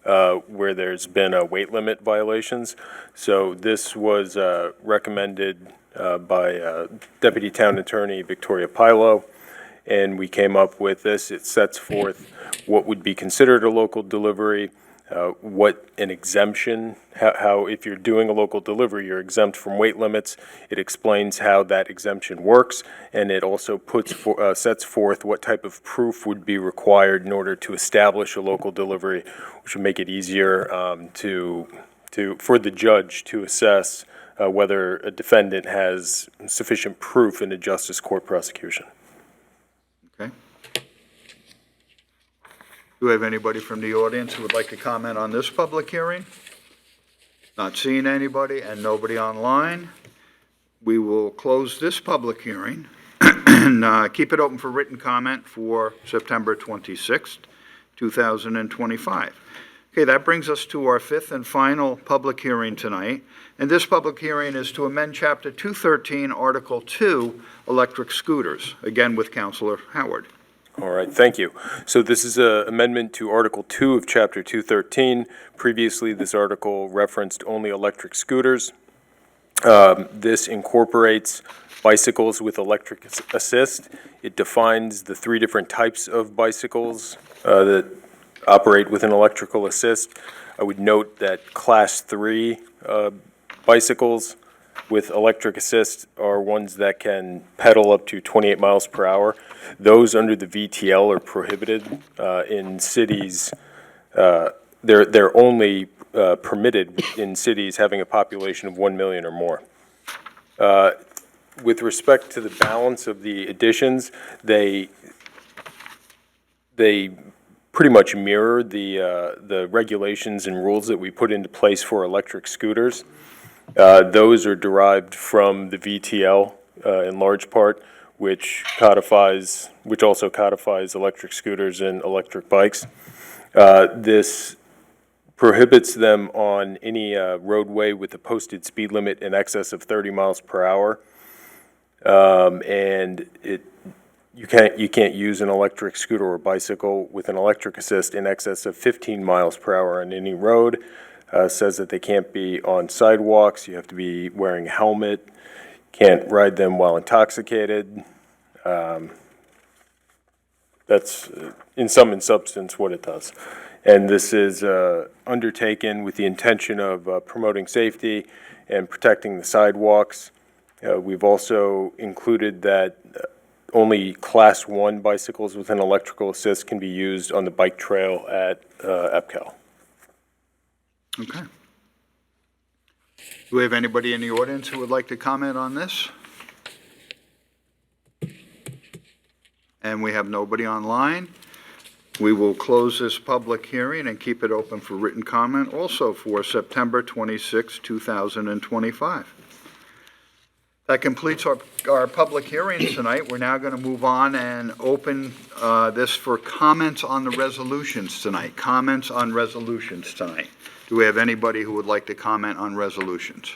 where there's been weight limit violations. So this was recommended by Deputy Town Attorney Victoria Pilo, and we came up with this. It sets forth what would be considered a local delivery, what an exemption, how if you're doing a local delivery, you're exempt from weight limits. It explains how that exemption works, and it also sets forth what type of proof would be required in order to establish a local delivery, which would make it easier for the judge to assess whether a defendant has sufficient proof in a Justice Court prosecution. Okay. Do we have anybody from the audience who would like to comment on this public hearing? Not seeing anybody and nobody online. We will close this public hearing and keep it open for written comment for September 26th, 2025. Okay, that brings us to our fifth and final public hearing tonight. And this public hearing is to amend Chapter 213, Article 2, electric scooters, again with Councilor Howard. All right, thank you. So this is an amendment to Article 2 of Chapter 213. Previously, this article referenced only electric scooters. This incorporates bicycles with electric assist. It defines the 3 different types of bicycles that operate with an electrical assist. I would note that Class 3 bicycles with electric assist are ones that can pedal up to 28 miles per hour. Those under the VTL are prohibited in cities. They're only permitted in cities having a population of 1 million or more. With respect to the balance of the additions, they pretty much mirror the regulations and rules that we put into place for electric scooters. Those are derived from the VTL in large part, which also codifies electric scooters and electric bikes. This prohibits them on any roadway with a posted speed limit in excess of 30 miles per hour. And you can't use an electric scooter or bicycle with an electric assist in excess of 15 miles per hour on any road. Says that they can't be on sidewalks. You have to be wearing a helmet. Can't ride them while intoxicated. That's in sum and substance what it does. And this is undertaken with the intention of promoting safety and protecting the sidewalks. We've also included that only Class 1 bicycles with an electrical assist can be used on the bike trail at EPCAL. Okay. Do we have anybody in the audience who would like to comment on this? And we have nobody online. We will close this public hearing and keep it open for written comment also for September 26, 2025. That completes our public hearings tonight. We're now going to move on and open this for comments on the resolutions tonight. Comments on resolutions tonight. Do we have anybody who would like to comment on resolutions?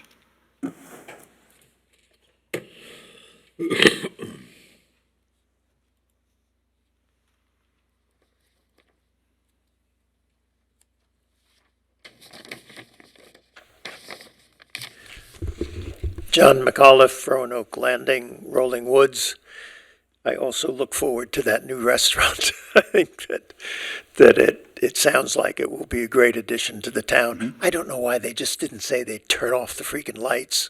John McAuliff, Roanoke Landing, Rolling Woods. I also look forward to that new restaurant. I think that it sounds like it will be a great addition to the town. Mm-hmm. I don't know why they just didn't say they'd turn off the freaking lights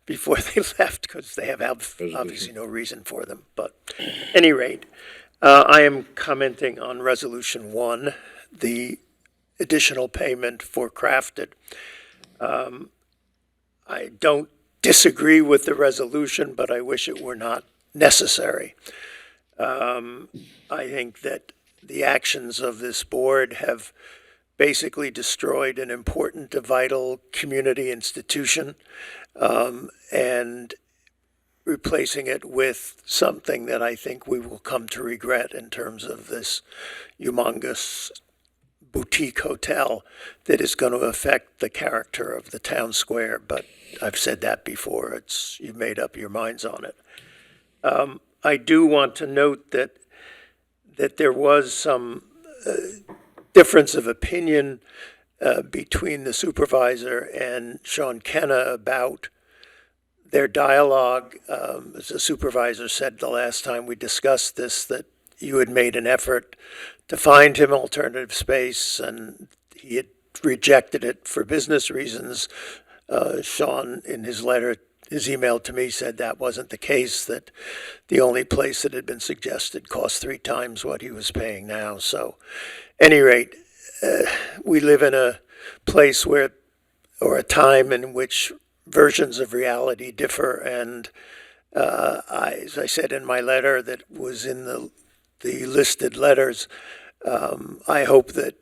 before they left, because they have obviously no reason for them. But at any rate, I am commenting on Resolution 1, the additional payment for Crafted. I don't disagree with the resolution, but I wish it were not necessary. I think that the actions of this board have basically destroyed an important, vital community institution, and replacing it with something that I think we will come to regret in terms of this humongous boutique hotel that is going to affect the character of the town square. But I've said that before. You've made up your minds on it. I do want to note that there was some difference of opinion between the supervisor and Sean Kenna about their dialogue. As the supervisor said the last time we discussed this, that you had made an effort to find him alternative space, and he had rejected it for business reasons. Sean, in his email to me, said that wasn't the case, that the only place that had been suggested cost 3 times what he was paying now. So, at any rate, we live in a place or a time in which versions of reality differ, and as I said in my letter that was in the listed letters, I hope that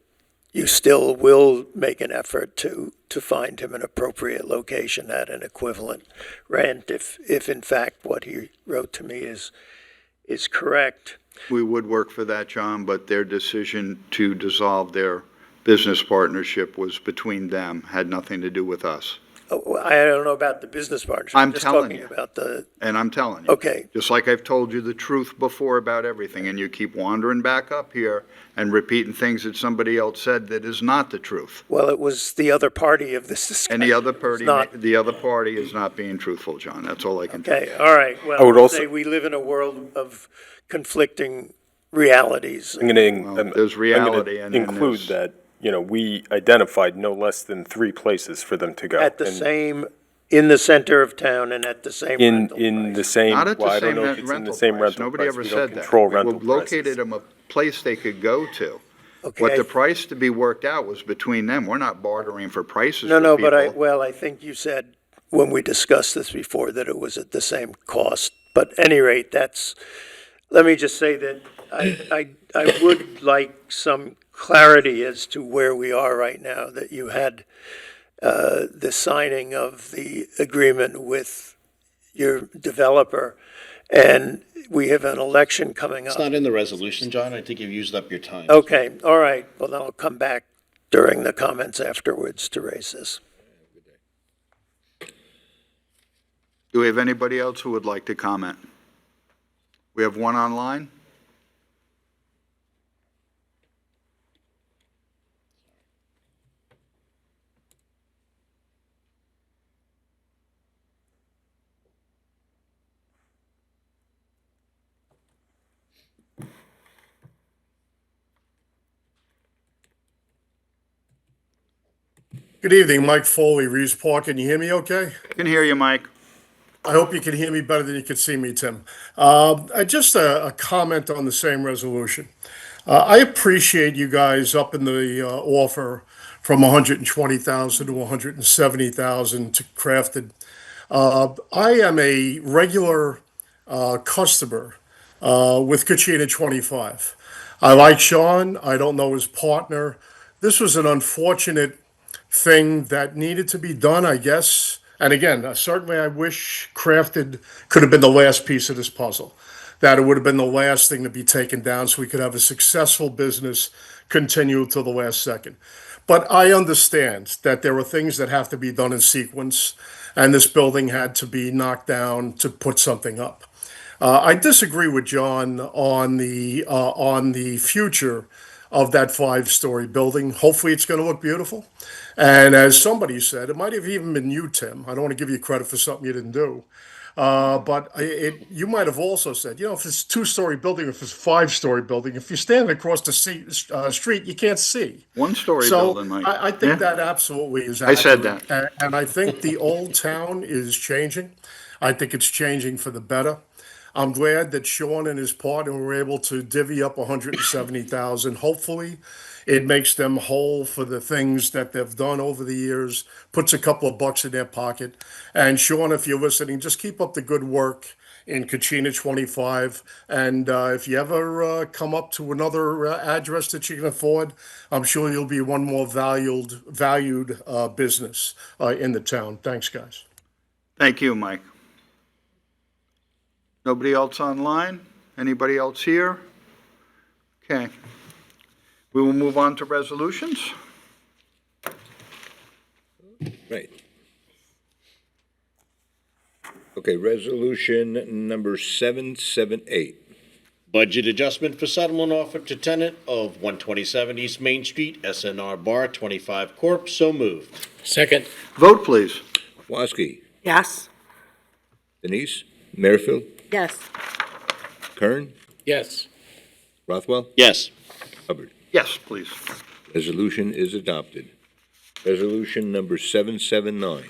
you still will make an effort to find him an appropriate location at an equivalent rent, if in fact what he wrote to me is correct. We would work for that, John, but their decision to dissolve their business partnership was between them, had nothing to do with us. Oh, I don't know about the business partnership. I'm just telling talking you. about And I'm telling you. Okay. Just like I've told you the truth before about everything, and you keep wandering back up here and repeating things that somebody else said that is not the truth. Well, it was the other party of this discussion. And the other party is not being truthful, John. That's all I can tell you. Okay, all right. Well, I would also say we live in a world of conflicting realities. There's reality, I'm and going to include that, we identified no less than 3 places for them to go. At the same, in the center of town and at the same rental in the same, Not at the I don't same know if it's in rental the same price. rental Nobody price. ever We said don't that. control We rental located prices. them a place they could go to. Okay. But the price to be worked out was between them. We're not bartering for prices No, for people. but I think you said when we discussed this before that it was at the same cost. But at any rate, let me just say that I would like some clarity as to where we are right now, that you had the signing of the agreement with your developer, and we have an election coming It's up. not in the resolution, John. I think you've used up your time. Okay, all right. Well, then I'll come back during the comments afterwards to raise this. Do we have anybody else who would like to comment? We have one online? Good evening, Mike Foley, Reeves Park. Can you hear me okay? Can hear you, Mike. I hope you can hear me better than you can see me, Tim. Just a comment on the same resolution. I appreciate you guys up in the offer from 120,000 to 170,000 to Crafted. I am a regular customer with Kachina 25. I like Sean. I don't know his partner. This was an unfortunate thing that needed to be done, I guess. And again, certainly I wish Crafted could have been the last piece of this puzzle, that it would have been the last thing to be taken down so we could have a successful business continue till the last second. But I understand that there are things that have to be done in sequence, and this building had to be knocked down to put something up. I disagree with John on the future of that five-story building. Hopefully, it's going to look beautiful. And as somebody said, it might have even been you, Tim. I don't want to give you credit for something you didn't do. But you might have also said, if it's a two-story building, if it's a five-story building, if you're standing across the street, you can't see. One-story So building, Mike. I think Yeah. that absolutely is I said accurate. And I think the old town is changing. I think it's changing for the better. I'm glad that Sean and his partner were able to divvy up 170,000. Hopefully, it makes them whole for the things that they've done over the years, puts a couple of bucks in their pocket. And Sean, if you're listening, just keep up the good work in Kachina 25. And if you ever come up to another address that you can afford, I'm sure you'll be one more valued business in the town. Thanks, guys. Thank you, Mike. Nobody else online? Anybody else here? Okay. We will move on to resolutions. Right. Okay, resolution number 778. Budget adjustment for settlement offer to tenant of 127 East Main Street, SNR Bar 25 Corp. So moved. Second. Vote, please. Woski, Yes. Denise, Merrifield, Yes. Kern, Yes. Rothwell, Yes. Hubbard. Yes, please. Resolution is adopted. Resolution number 779.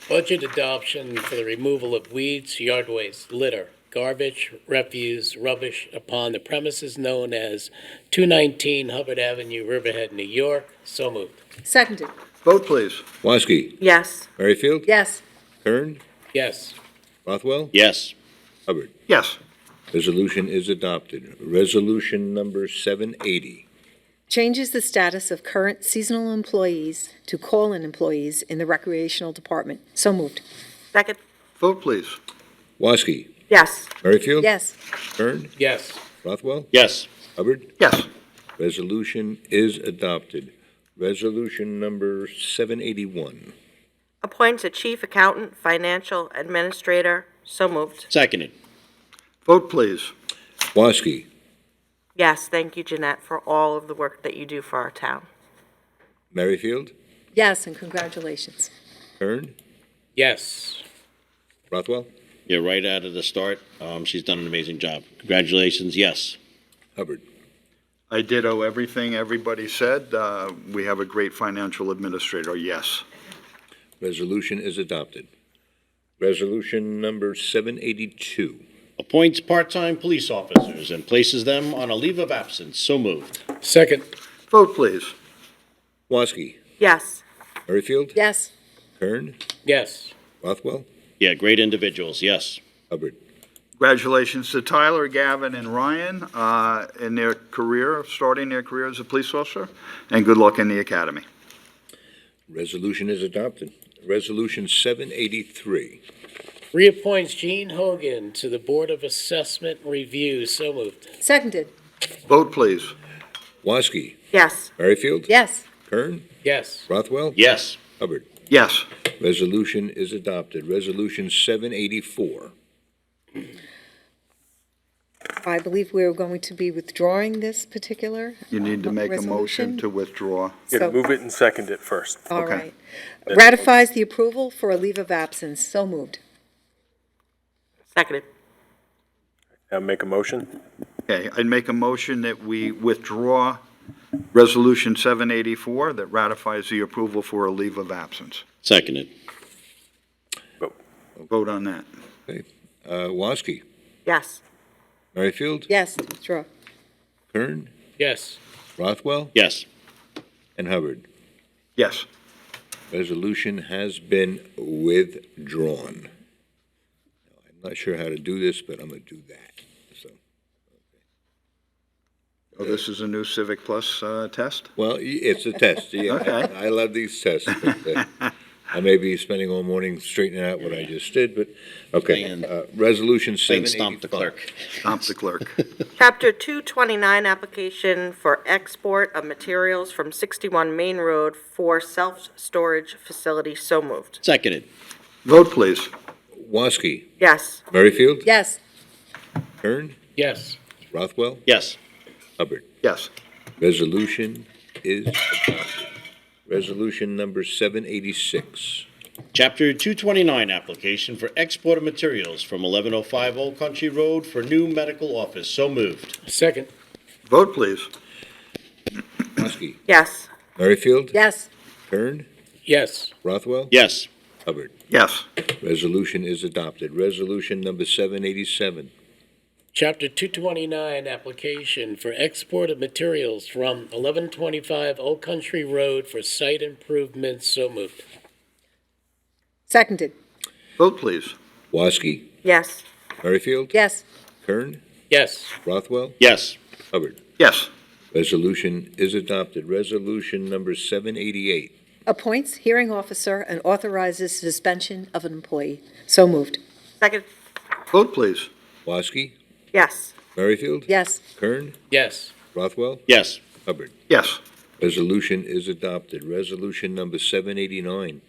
Budget adoption for the removal of weeds, yard waste, litter, garbage, refuse, rubbish upon the premises known as 219 Hubbard Avenue, Riverhead, New York. So moved. Seconded. Vote, please. Woski, Yes. Merrifield, Yes. Kern, Yes. Rothwell, Yes. Hubbard. Yes. Resolution is adopted. Resolution number 780. Changes the status of current seasonal employees to call-in employees in the recreational department. So moved. Second. Vote, please. Woski, Yes. Merrifield, Yes. Kern, Yes. Rothwell, Yes. Hubbard. Yes. Resolution is adopted. Resolution number 781. Appoints a chief accountant, financial administrator. So moved. Seconded. Vote, please. Woski, Yes, thank you, Jeanette, for all of the work that you do for our town. Merrifield, Yes, and congratulations. Kern, Yes. Rothwell, Yeah, right out of the start, she's done an amazing job. Congratulations, yes. Hubbard. I ditto everything everybody said. We have a great financial administrator, yes. Resolution is adopted. Resolution number 782. Appoints part-time police officers and places them on a leave of absence. So moved. Second. Vote, please. Woski, Yes. Merrifield, Yes. Kern, Yes. Rothwell, Yeah, great individuals, yes. Hubbard. Congratulations to Tyler, Gavin, and Ryan in their career, starting their career as a police officer, and good luck in the academy. Resolution is adopted. Resolution 783. Reappoints Gene Hogan to the Board of Assessment Review. So moved. Seconded. Vote, please. Woski, Yes. Merrifield, Yes. Kern, Yes. Rothwell, Yes. Hubbard. Yes. Resolution is adopted. Resolution 784. I believe we're going to be withdrawing this particular You need to make a motion resolution. to withdraw. You gotta So- move it and second it first. All Okay. right. Ratifies the approval for a leave of absence. So moved. Seconded. Now make a motion. Okay, I'd make a motion that we withdraw Resolution 784 that ratifies the approval for a leave of absence. Seconded. Vote on that. Woski, Yes. Merrifield, Yes, withdraw. Kern, Yes. Rothwell, Yes. and Hubbard. Yes. Resolution has been withdrawn. Now, I'm not sure how to do this, but I'm going to do that. So, Oh, this is a new Civic Plus test? well, it's a test. Yeah, Okay. I love these tests. But, I may be spending all morning straightening out what I just did, but, okay. And- Resolution Saying 785. stomp the clerk. Stomp the clerk. Chapter 229, application for export of materials from 61 Main Road for self-storage facility. So moved. Seconded. Vote, please. Woski, Yes. Merrifield, Yes. Kern, Yes. Rothwell, Yes. Hubbard. Yes. Resolution is adopted. Resolution number 786. Chapter 229, application for export of materials from 1105 Old Country Road for new medical office. So moved. Second. Vote, please. Woski, Yes. Merrifield, Yes. Kern, Yes. Rothwell, Yes. Hubbard. Yes. Resolution is adopted. Resolution number 787. Chapter 229, application for export of materials from 1125 Old Country Road for site improvements. So moved. Seconded. Vote, please. Woski, Yes. Merrifield, Yes. Kern, Yes. Rothwell, Yes. Hubbard. Yes. Resolution is adopted. Resolution number 788. Appoints hearing officer and authorizes suspension of an employee. So moved. Second. Vote, please. Woski, Yes. Merrifield, Yes. Kern, Yes. Rothwell, Yes. Hubbard. Yes. Resolution is adopted. Resolution number 789.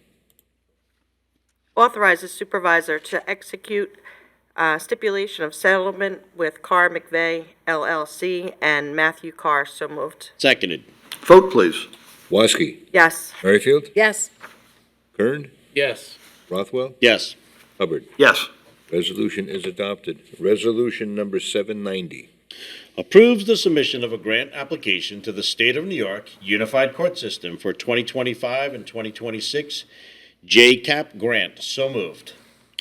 Authorizes supervisor to execute stipulation of settlement with Carr McVeigh LLC and Matthew Carr. So moved. Seconded. Vote, please. Woski, Yes. Merrifield, Yes. Kern, Yes. Rothwell, Yes. Hubbard. Yes. Resolution is adopted. Resolution number 790. Approves the submission of a grant application to the State of New York Unified Court System for 2025 and 2026 JCAP grant. So moved.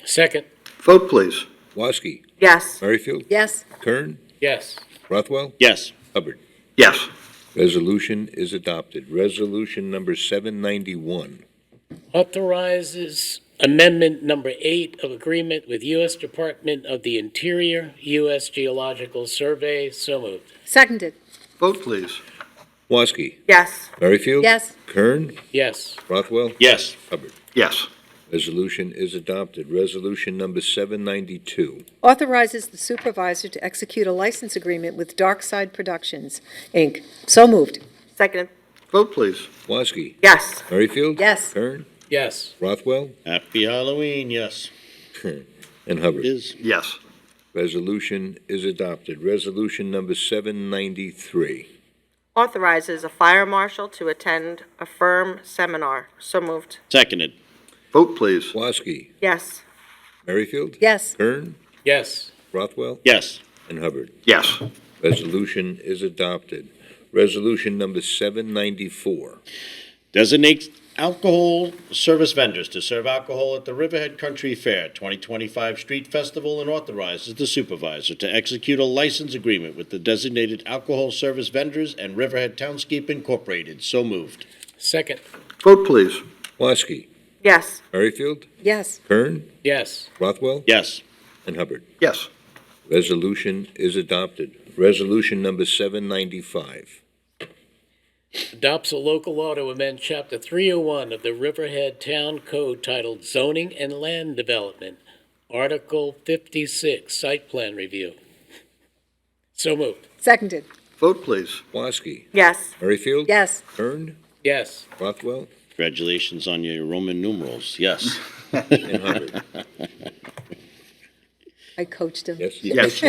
Second. Vote, please. Woski, Yes. Merrifield, Yes. Kern, Yes. Rothwell, Yes. Hubbard. Yes. Resolution is adopted. Resolution number 791. Authorizes amendment number 8 of agreement with U.S. Department of the Interior, U.S. Geological Survey. So moved. Seconded. Vote, please. Woski, Yes. Merrifield, Yes. Kern, Yes. Rothwell, Yes. Hubbard. Yes. Resolution is adopted. Resolution number 792. Authorizes the supervisor to execute a license agreement with Darkside Productions, Inc. So moved. Second. Vote, please. Woski, Yes. Merrifield, Yes. Kern, Yes. Rothwell, Happy Halloween. Yes. and Hubbard. Is. Yes. Resolution is adopted. Resolution number 793. Authorizes a fire marshal to attend a firm seminar. So moved. Seconded. Vote, please. Woski, Yes. Merrifield, Yes. Kern, Yes. Rothwell, Yes. and Hubbard. Yes. Resolution is adopted. Resolution number 794. Designates alcohol service vendors to serve alcohol at the Riverhead Country Fair 2025 Street Festival and authorizes the supervisor to execute a license agreement with the designated alcohol service vendors and Riverhead Townscape Incorporated. So moved. Second. Vote, please. Woski, Yes. Merrifield, Yes. Kern, Yes. Rothwell, Yes. and Hubbard. Yes. Resolution is adopted. Resolution number 795. Adopts a local law to amend Chapter 301 of the Riverhead Town Code titled Zoning and Land Development, Article 56, site plan review. So moved. Seconded. Vote, please. Woski, Yes. Merrifield, Yes. Kern, Yes. Rothwell, Congratulations on your Roman numerals, yes. and Hubbard. I coached him. Yes? Yes.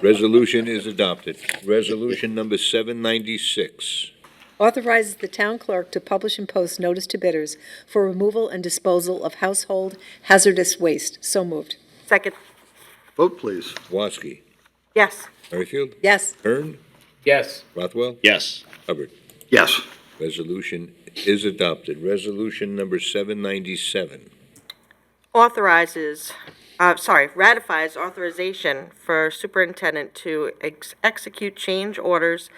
Resolution is adopted. Resolution number 796. Authorizes the town clerk to publish and post notice to bidders for removal and disposal of household hazardous waste. So moved. Second. Vote, please. Woski, Yes. Merrifield, Yes. Kern, Yes. Rothwell, Yes. Hubbard. Yes. Resolution is adopted. Resolution number 797. Ratifies authorization for superintendent to execute change orders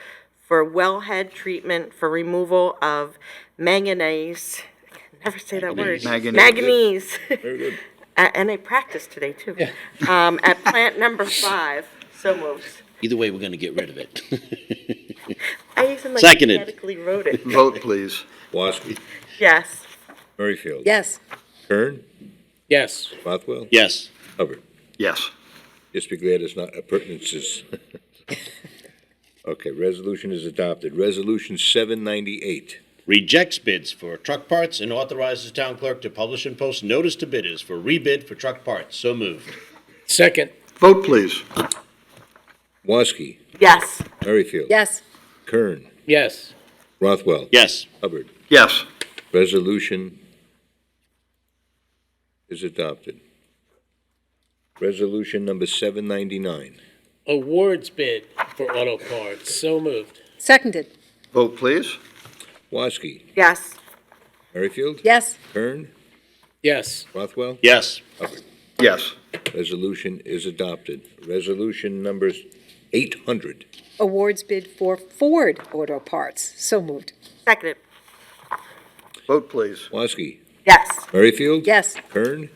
for wellhead treatment for removal of manganese. I can never say that word. Manganese. Very good. And I practiced today, too. At plant number 5. So moved. Either way, we're going to get rid of it. I even like Seconded. phonetically wrote it. Vote, please. Woski, Yes. Merrifield, Yes. Kern, Yes. Rothwell, Yes. Hubbard. Yes. Just be glad it's not appurtenances. Okay, resolution is adopted. Resolution 798. Rejects bids for truck parts and authorizes town clerk to publish and post notice to bidders for rebid for truck parts. So moved. Second. Vote, please. Woski, Yes. Merrifield, Yes. Kern, Yes. Rothwell, Yes. Hubbard. Yes. Resolution is adopted. Resolution number 799. Awards bid for auto parts. So moved. Seconded. Vote, please. Woski, Yes. Merrifield, Yes. Kern, Yes. Rothwell, Yes. Hubbard. Yes. Resolution is adopted. Resolution number 800. Awards bid for Ford Auto Parts. So moved. Seconded. Vote, please. Woski, Yes. Merrifield, Yes. Kern,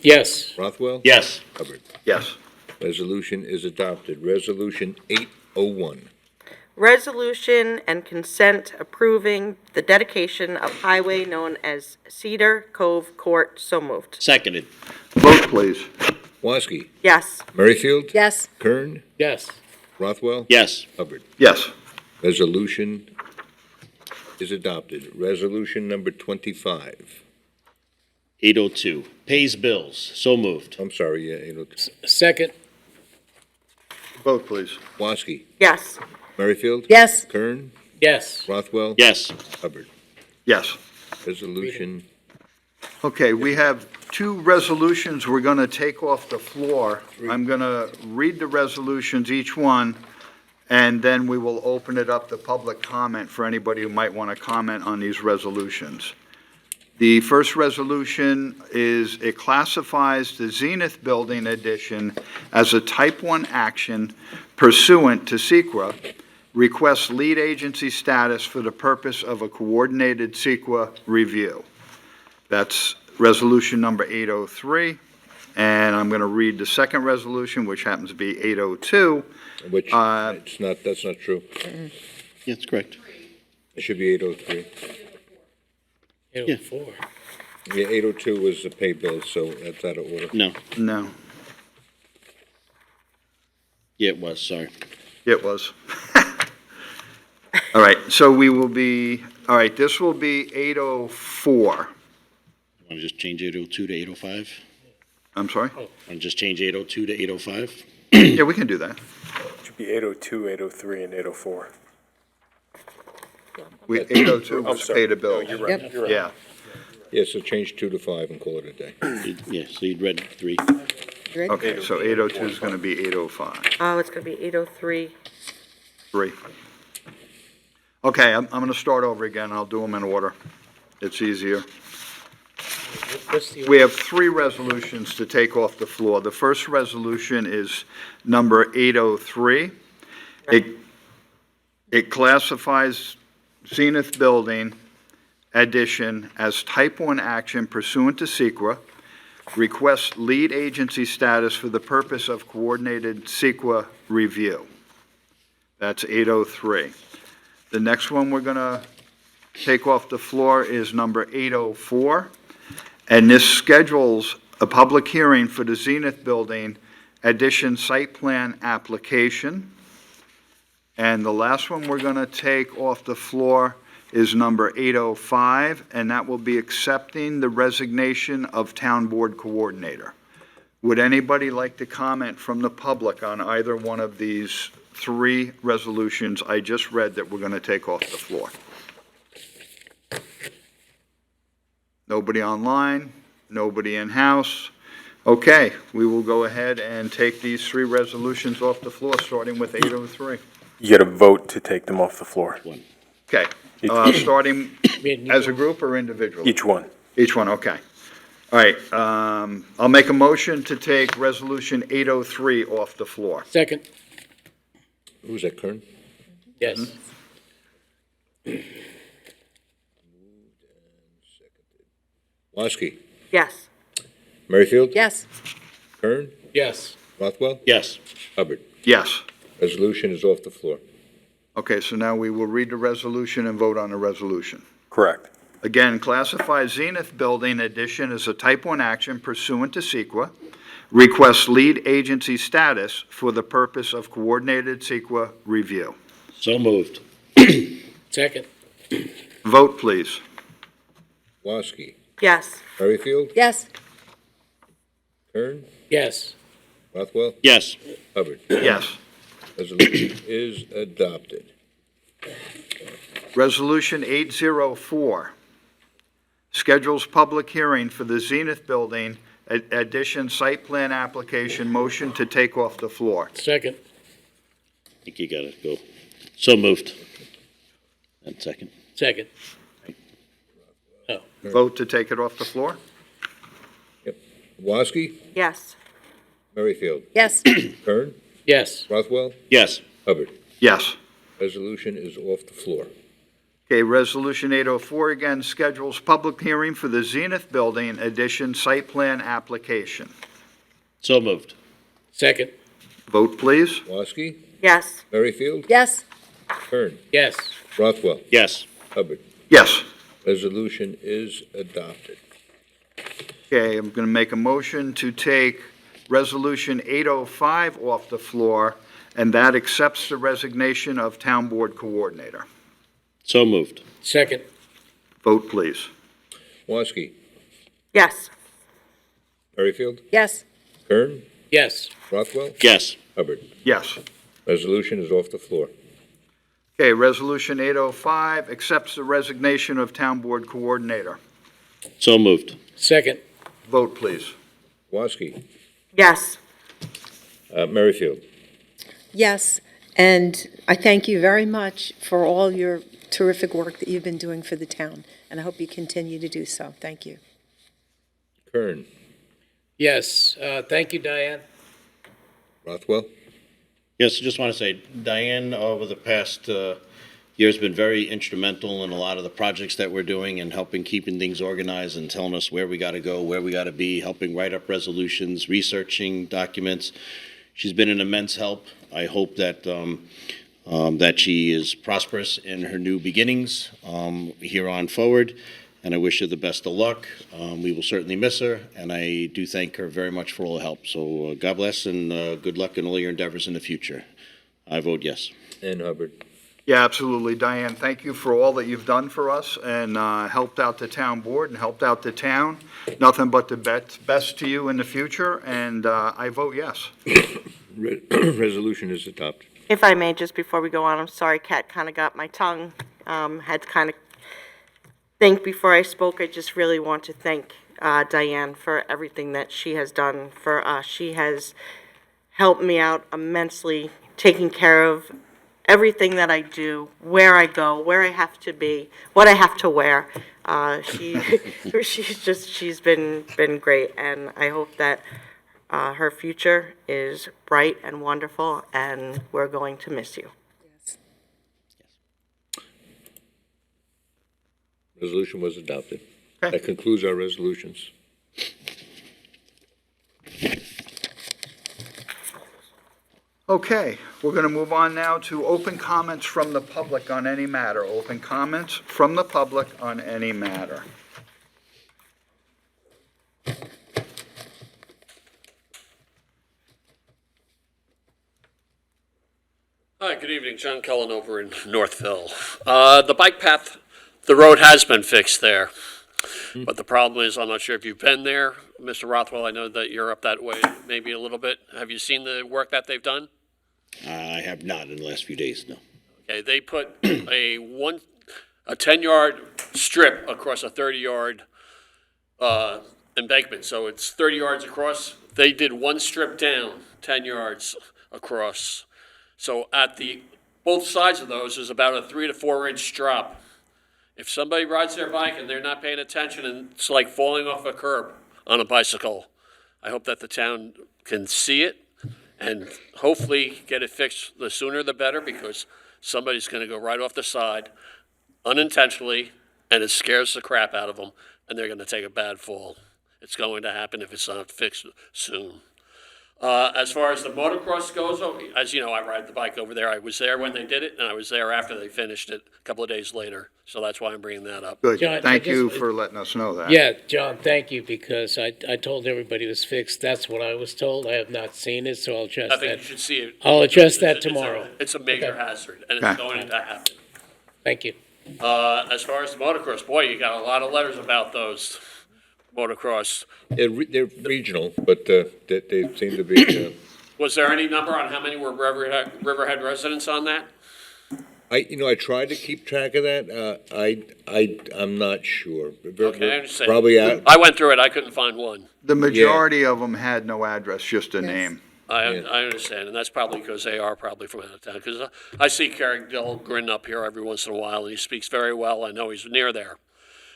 Yes. Rothwell, Yes. Hubbard. Yes. Resolution is adopted. Resolution 801. Resolution and consent approving the dedication of highway known as Cedar Cove Court. So moved. Seconded. Vote, please. Woski, Yes. Merrifield, Yes. Kern, Yes. Rothwell, Yes. Hubbard. Yes. Resolution is adopted. Resolution number 25. 802. Pays bills. So moved. I'm sorry, yeah, 802. Second. Vote, please. Woski, Yes. Merrifield, Yes. Kern, Yes. Rothwell, Yes. Hubbard. Yes. Resolution, Okay, we have 2 resolutions we're going to take off the floor. I'm going to read the resolutions, each one, and then we will open it up to public comment for anybody who might want to comment on these resolutions. The first resolution is, it classifies the Zenith Building addition as a Type 1 action pursuant to SEQA, requests lead agency status for the purpose of a coordinated SEQA review. That's resolution number 803, and I'm going to read the second resolution, which happens to be 802. which, it's not, that's not true. That's correct. It should be 803. 804. Yeah, 802 was the pay bill, so that's out of order. No. No, Yeah, it was. Sorry. it was. All right, so we will be, all right, this will be 804. Want to just change 802 to 805? I'm sorry? Want to just change 802 to 805? Yeah, we can do that. It should be 802, 803, and 804. 802 I'm was sorry. pay the bill. No, you're right. You're right. Yeah, Yeah, so change 2 to 5 and call it a day. Yeah, so you'd read 3. okay, so 802 is going to be 805. Oh, it's going to be 803. 3. Okay, I'm going to start over again. I'll do them in order. It's easier. We have 3 resolutions to take off the floor. The first resolution is number 803. It classifies Zenith Building addition as Type 1 action pursuant to SEQA, requests lead agency status for the purpose of coordinated SEQA review. That's 803. The next one we're going to take off the floor is number 804, and this schedules a public hearing for the Zenith Building addition site plan application. And the last one we're going to take off the floor is number 805, and that will be accepting the resignation of Town Board Coordinator. Would anybody like to comment from the public on either one of these three resolutions I just read that we're going to take off the floor? Nobody online, nobody in-house. Okay, we will go ahead and take these three resolutions off the floor, starting with 803. You get a vote to take them off the floor. Okay, starting as a group or individually? Each one. Each one, okay. All right, I'll make a motion to take Resolution 803 off the floor. Second. Who was that, Kern? Yes. Woski, Yes. Merrifield, Yes. Kern, Yes. Rothwell, Yes. Hubbard. Yes. Resolution is off the floor. Okay, so now we will read the resolution and vote on the resolution. Correct. Again, classify Zenith Building addition as a Type 1 action pursuant to CEQA. Request lead agency status for the purpose of coordinated CEQA review. So moved. Second. Vote, please. Woski, Yes. Merrifield, Yes. Kern, Yes. Rothwell, Yes. Hubbard. Yes. Resolution is adopted. Resolution 804 schedules public hearing for the Zenith Building addition site plan application. Motion to take off the floor. Second. I think you gotta go. So moved. And second. Second. Vote to take it off the floor? Woski, Yes. Merrifield, Yes. Kern, Yes. Rothwell, Yes. Hubbard. Yes. Resolution is off the floor. Okay, Resolution 804 again schedules public hearing for the Zenith Building addition site plan application. So moved. Second. Vote, please. Woski, Yes. Merrifield, Yes. Kern, Yes. Rothwell, Yes. Hubbard. Yes. Resolution is adopted. Okay, I'm going to make a motion to take Resolution 805 off the floor, and that accepts the resignation of Town Board Coordinator. So moved. Second. Vote, please. Woski, Yes. Merrifield, Yes. Kern, Yes. Rothwell, Yes. Hubbard. Yes. Resolution is off the floor. Okay, Resolution 805 accepts the resignation of Town Board Coordinator. So moved. Second. Vote, please. Woski, Yes. Merrifield, Yes. And I thank you very much for all your terrific work that you've been doing for the town, and I hope you continue to do so. Thank you. Kern, Yes. Thank you, Diane. Rothwell, Yes, I just want to say, Diane, over the past year has been very instrumental in a lot of the projects that we're doing and helping keeping things organized and telling us where we got to go, where we got to be, helping write up resolutions, researching documents. She's been an immense help. I hope that that she is prosperous in her new beginnings here on forward, and I wish her the best of luck. We will certainly miss her, and I do thank her very much for all the help. So God bless and good luck in all your endeavors in the future. I vote yes. and Hubbard. Yeah, absolutely. Diane, thank you for all that you've done for us and helped out the town board and helped out the town. Nothing but the best to you in the future, and I vote yes. Resolution is adopted. If I may, just before we go on, I'm sorry, Kat kind of got my tongue, had to kind of think before I spoke. I just really want to thank Diane for everything that she has done for us. She has helped me out immensely, taking care of everything that I do, where I go, where I have to be, what I have to wear. She's been great, and I hope that her future is bright and wonderful, and we're going to miss you. Resolution was adopted. Okay. That concludes our resolutions. Okay, we're going to move on now to open comments from the public on any matter. Open comments from the public on any matter. evening, John Cullen over in Northville. The bike path, the road has been fixed there. But the problem is, I'm not sure if you've been there. Mr. Rothwell, I know that you're up that way maybe a little bit. Have you seen the work that they've done? I have not in the last few days, no. Okay, they put a 10-yard strip across a 30-yard embankment. So it's 30 yards across. They did one strip down, 10 yards across. So at both sides of those is about a 3 to 4 inch drop. If somebody rides their bike and they're not paying attention, and it's like falling off a curb on a bicycle, I hope that the town can see it and hopefully get it fixed. The sooner the better, because somebody's going to go right off the side unintentionally, and it scares the crap out of them, and they're going to take a bad fall. It's going to happen if it's not fixed soon. As far as the motocross goes, as you know, I ride the bike over there. I was there when they did it, and I was there after they finished it a couple of days later. So that's why I'm bringing that up. Good. John, Thank you for letting us know that. Yeah, John, thank you, because I told everybody it was fixed. That's what I was told. I have not seen it, so I'll adjust I that. think you should see it. I'll adjust that It's a- tomorrow. It's a major Okay. hazard, and it's Okay. going to happen. Thank you. As far as the motocross, boy, you got a lot of letters about those motocross. They're regional, but they seem to be, Was there any number on how many were Riverhead residents on that? I tried to keep track of that. I'm not sure. Okay, I understand. Probably out. I went through it, I couldn't find one. The majority of them had no address, just a name. I understand, and that's probably because they are probably from out of town, because I see Carrickdale grin up here every once in a while, and he speaks very well, I know he's near there.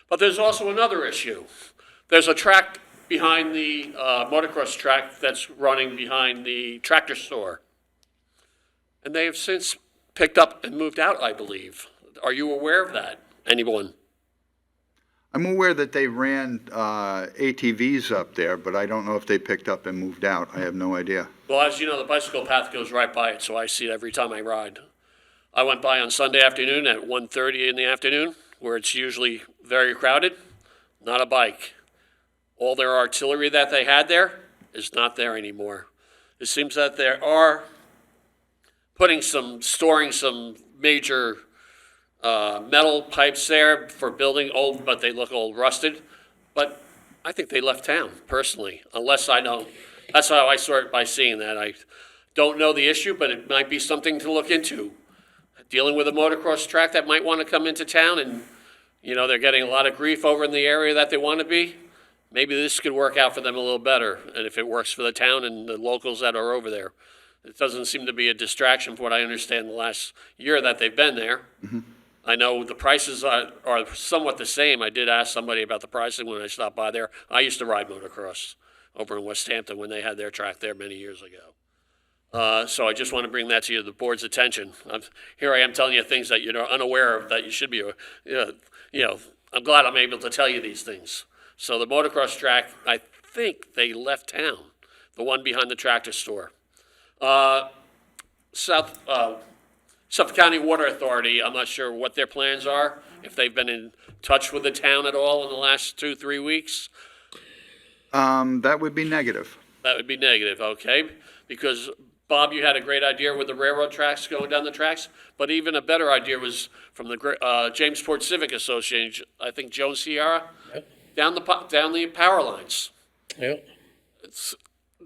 But there's also another issue. There's a track behind the motocross track that's running behind the tractor store. And they have since picked up and moved out, I believe. Are you aware of that? Anyone? I'm aware that they ran ATVs up there, but I don't know if they picked up and moved out. I have no idea. Well, as you know, the bicycle path goes right by it, so I see it every time I ride. I went by on Sunday afternoon at 1:30 in the afternoon, where it's usually very crowded. Not a bike. All their artillery that they had there is not there anymore. It seems that they are storing some major metal pipes there for building old, but they look old rusted. But I think they left town, personally, unless I know. That's how I sort by seeing that. I don't know the issue, but it might be something to look into. Dealing with a motocross track that might want to come into town, and, they're getting a lot of grief over in the area that they want to be. Maybe this could work out for them a little better, and if it works for the town and the locals that are over there. It doesn't seem to be a distraction from what I understand the last year that they've been there. Mm-hmm. I know the prices are somewhat the same. I did ask somebody about the pricing when I stopped by there. I used to ride motocross over in West Hampton when they had their track there many years ago. So I just want to bring that to the board's attention. Here I am telling you things that you're unaware of that you should be, I'm glad I'm able to tell you these things. So the motocross track, I think they left town, the one behind the tractor store. Suffolk County Water Authority, I'm not sure what their plans are, if they've been in touch with the town at all in the last 2-3 weeks. That would be negative. That would be negative, okay? Because, Bob, you had a great idea with the railroad tracks going down the tracks, but even a better idea was from the Jamesport Civic Association, I think Joan Sierra, down the power lines. Yep. It's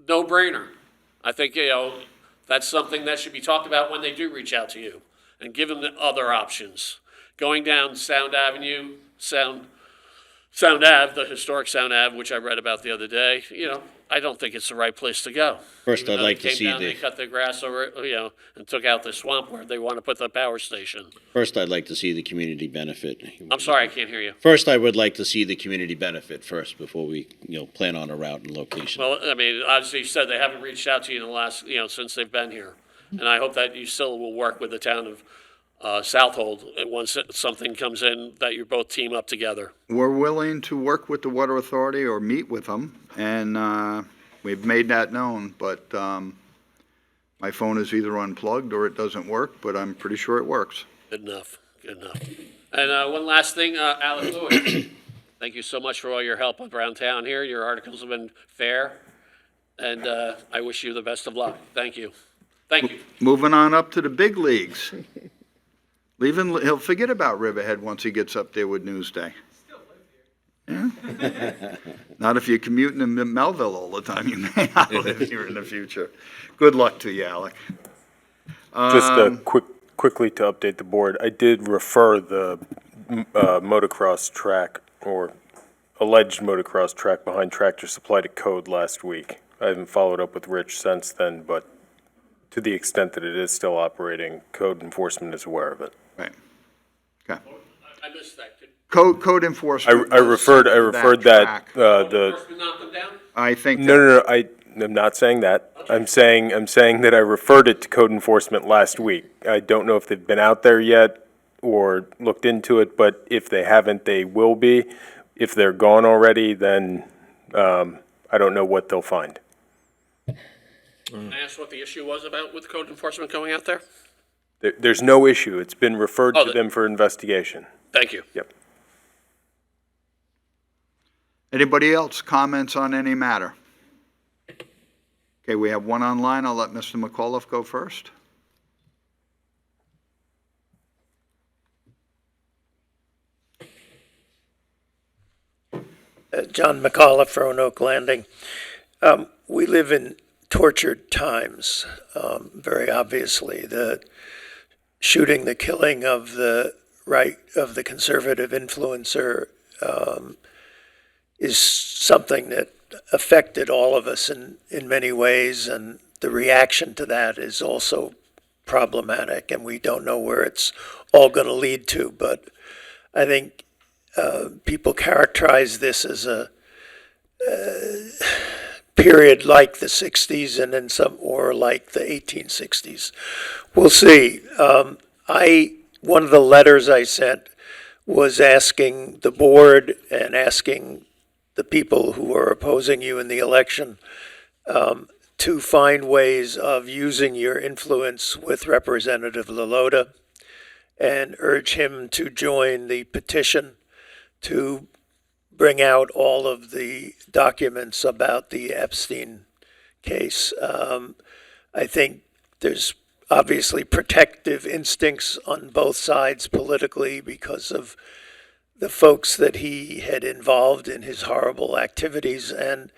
no-brainer. I think, that's something that should be talked about when they do reach out to you, and give them the other options. Going down Sound Avenue, Sound Ave, the historic Sound Ave, which I read about the other day, I don't think it's the right place to go. First, I'd like to see They cut the grass over, and took out the swamp where they want to put the power station. First, I'd like to see the community benefit. I'm sorry, I can't hear you. First, I would like to see the community benefit first before we, plan on a route and location. Well, I mean, obviously you said they haven't reached out to you in the last, since they've been here. And I hope that you still will work with the town of Southold once something comes in, that you both team up together. We're willing to work with the Water Authority or meet with them, and we've made that known, but my phone is either unplugged or it doesn't work, but I'm pretty sure it works. Good enough. And one last thing, Alex Lewis, thank you so much for all your help around town here. Your articles have been fair, and I wish you the best of luck. Thank you. Thank you. Moving on up to the big leagues. He'll forget about Riverhead once he gets up there with Newsday. Yeah? Not if you're commuting to Melville all the time. You may not live here in the future. Good luck to you, Alec. Just quickly to update the board, I did refer the motocross track or alleged motocross track behind Tractor Supply to code last week. I haven't followed up with Rich since then, but to the extent that it is still operating, code enforcement is aware of it. Right. Okay. I missed that. Code enforcement. I referred that Enforcement knocked them down? I think. No. I'm not saying that. Okay. I'm saying that I referred it to code enforcement last week. I don't know if they've been out there yet or looked into it, but if they haven't, they will be. If they're gone already, then I don't know what they'll find. Can I ask what the issue was about with code enforcement going out there? There's no issue. It's been referred to them for investigation. Thank you. Yep. Anybody else comments on any matter? Okay, we have one online. I'll let Mr. McAuliff go first. John McAuliff, Roanoke Landing. We live in tortured times, very obviously. The shooting, the killing of the conservative influencer is something that affected all of us in many ways, and the reaction to that is also problematic, and we don't know where it's all going to lead to. But I think people characterize this as a period like the 60s and then some, or like the 1860s. We'll see. One of the letters I sent was asking the board and asking the people who are opposing you in the election to find ways of using your influence with Representative Lalota and urge him to join the petition to bring out all of the documents about the Epstein case. I think there's obviously protective instincts on both sides politically because of the folks that he had involved in his horrible activities, and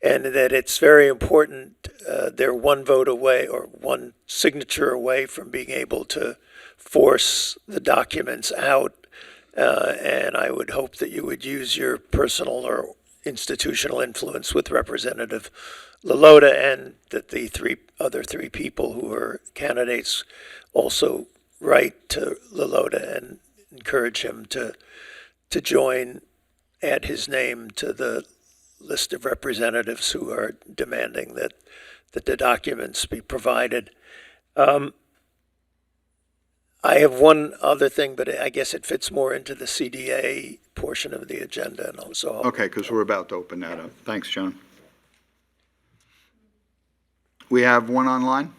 that it's very important. They're one vote away or one signature away from being able to force the documents out. And I would hope that you would use your personal or institutional influence with Representative Lalota, and that the other three people who are candidates also write to Lalota and encourage him to join, add his name to the list of representatives who are demanding that the documents be provided. I have one other thing, but I guess it fits more into the CDA portion of the agenda, and also. Okay, because we're about to open that up. Thanks, John. We have one online.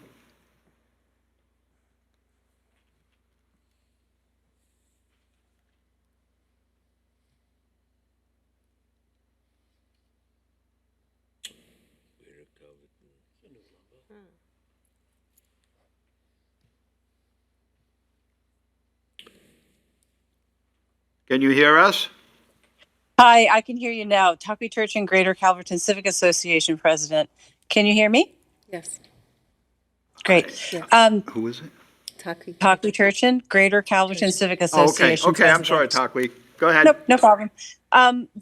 Can you hear us? Hi, I can hear you now. Tuckey Church and Greater Calverton Civic Association President. Can you hear me? Yes. Great. Who is it? Tuckey Church and Greater Calverton Civic Association. Okay, I'm sorry, Tuckey. Go ahead. No problem.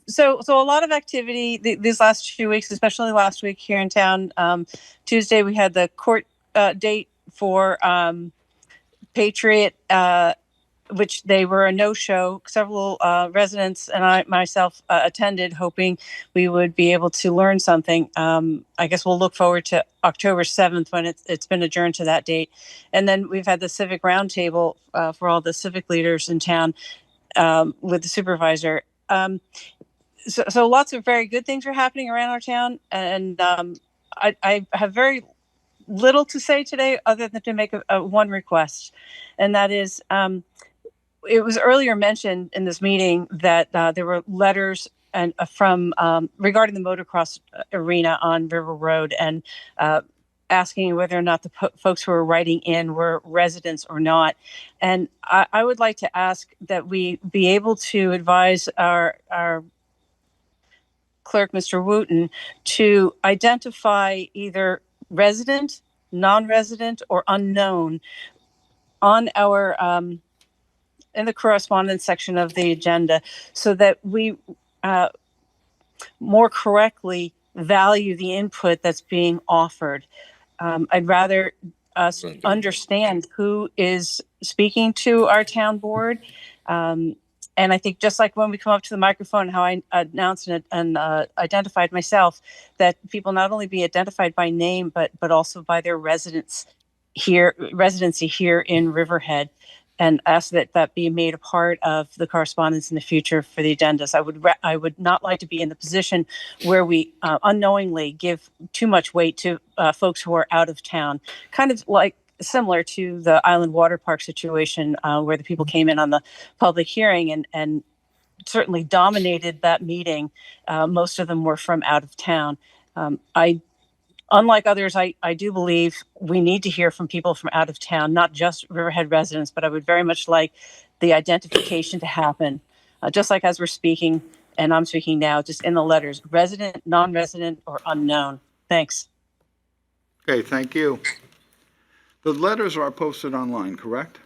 So a lot of activity these last few weeks, especially last week here in town. Tuesday we had the court date for Patriot, which they were a no-show. Several residents and I myself attended, hoping we would be able to learn something. I guess we'll look forward to October 7th when it's been adjourned to that date. And then we've had the civic roundtable for all the civic leaders in town with the supervisor. So lots of very good things are happening around our town. And I have very little to say today other than to make one request. And that is, it was earlier mentioned in this meeting that there were letters from regarding the motocross arena on River Road, and asking whether or not the folks who are writing in were residents or not. And I would like to ask that we be able to advise our clerk, Mr. Wooten, to identify either resident, non-resident, or unknown on our in the correspondence section of the agenda, so that we more correctly value the input that's being offered. I'd rather us understand who is speaking to our town board. And I think just like when we come up to the microphone, how I announced and identified myself, that people not only be identified by name, but also by their residency here in Riverhead, and ask that that be made a part of the correspondence in the future for the agendas. I would not like to be in the position where we unknowingly give too much weight to folks who are out of town, kind of like similar to the Island Water Park situation, where the people came in on the public hearing and certainly dominated that meeting. Most of them were from out of town. Unlike others, I do believe we need to hear from people from out of town, not just Riverhead residents, but I would very much like the identification to happen, just like as we're speaking, and I'm speaking now, just in the letters, resident, non-resident, or unknown. Thanks. Okay, thank you. The letters are posted online, correct?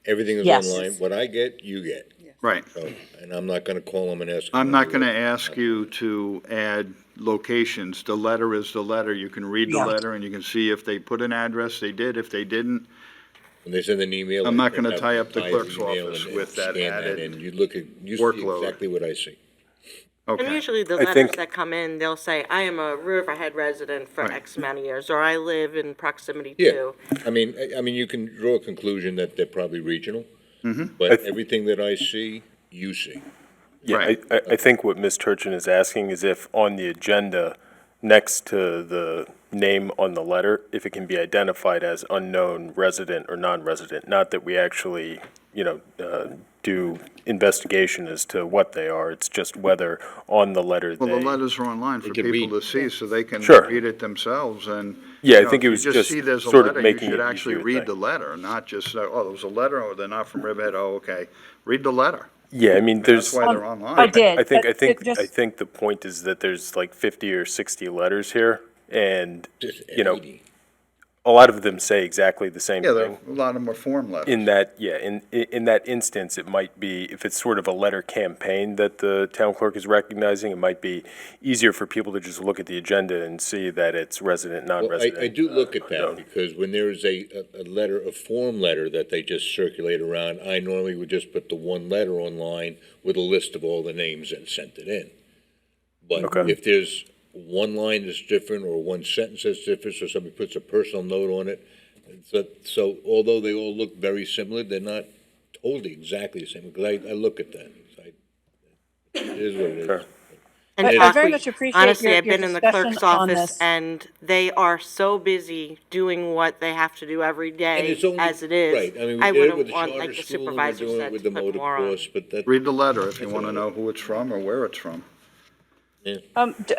Everything is Yes. online. What I get, you get. Right. So, and I'm not gonna call them and ask. I'm not going to ask you to add locations. The letter is the letter. You can read the Yeah. letter and you can see if they put an address, they did. If they didn't, When they send an email. I'm not I gonna have tie up the my clerk's email office and with that scan added And you look at, you see workload. exactly what I see. And okay. usually the I letters think- that come in, they'll say, I am a Riverhead resident for Right. X amount of years, or I live in proximity Yeah. to. I mean, you can draw a conclusion that they're probably regional, Mhm. but everything that I see, you see. Yeah, Right. I think what Ms. Turchin is asking is if on the agenda, next to the name on the letter, if it can be identified as unknown resident or non-resident, not that we actually, do investigation as to what they are, it's just whether on the letter Well, the they. letters are online for could people read. to see, so they can Sure. read it themselves, and. Yeah, I you know, think if it was you just see there's a sort of letter, making you should it actually easier, read thank the letter, not just say, oh, there was a letter, or they're not from Riverhead, oh, okay. Read the letter. Yeah, I mean, That's there's. why they're online. I did. I think but it just- I think the point is that there's like 50 or 60 letters here, and Just you know, 80. a lot of them say exactly the same Yeah, thing. a lot of them are form letters. In that, yeah, in that instance, it might be, if it's sort of a letter campaign that the town clerk is recognizing, it might be easier for people to just look at the agenda and see that it's resident, Well, non-resident. I do look at that, unknown. because when there's a letter, a form letter that they just circulate around, I normally would just put the one letter online with a list of all the names and sent it in. But Okay. if there's one line that's different, or one sentence that's different, so somebody puts a personal note on it, so although they all look very similar, they're not totally exactly the same, because I look at that. It is what it is. Sure. And I Doc, very much appreciate honestly, your I've been in the discussion clerk's on office this. and they are so busy doing what they have to do every And day it's only- as it is. Right, I mean, I we did it with wouldn't the want, charter like the school, and we're supervisor doing it said, with to the put more on. motocross, but that. Read the letter if you That's want to what I- know who it's from or where it's from.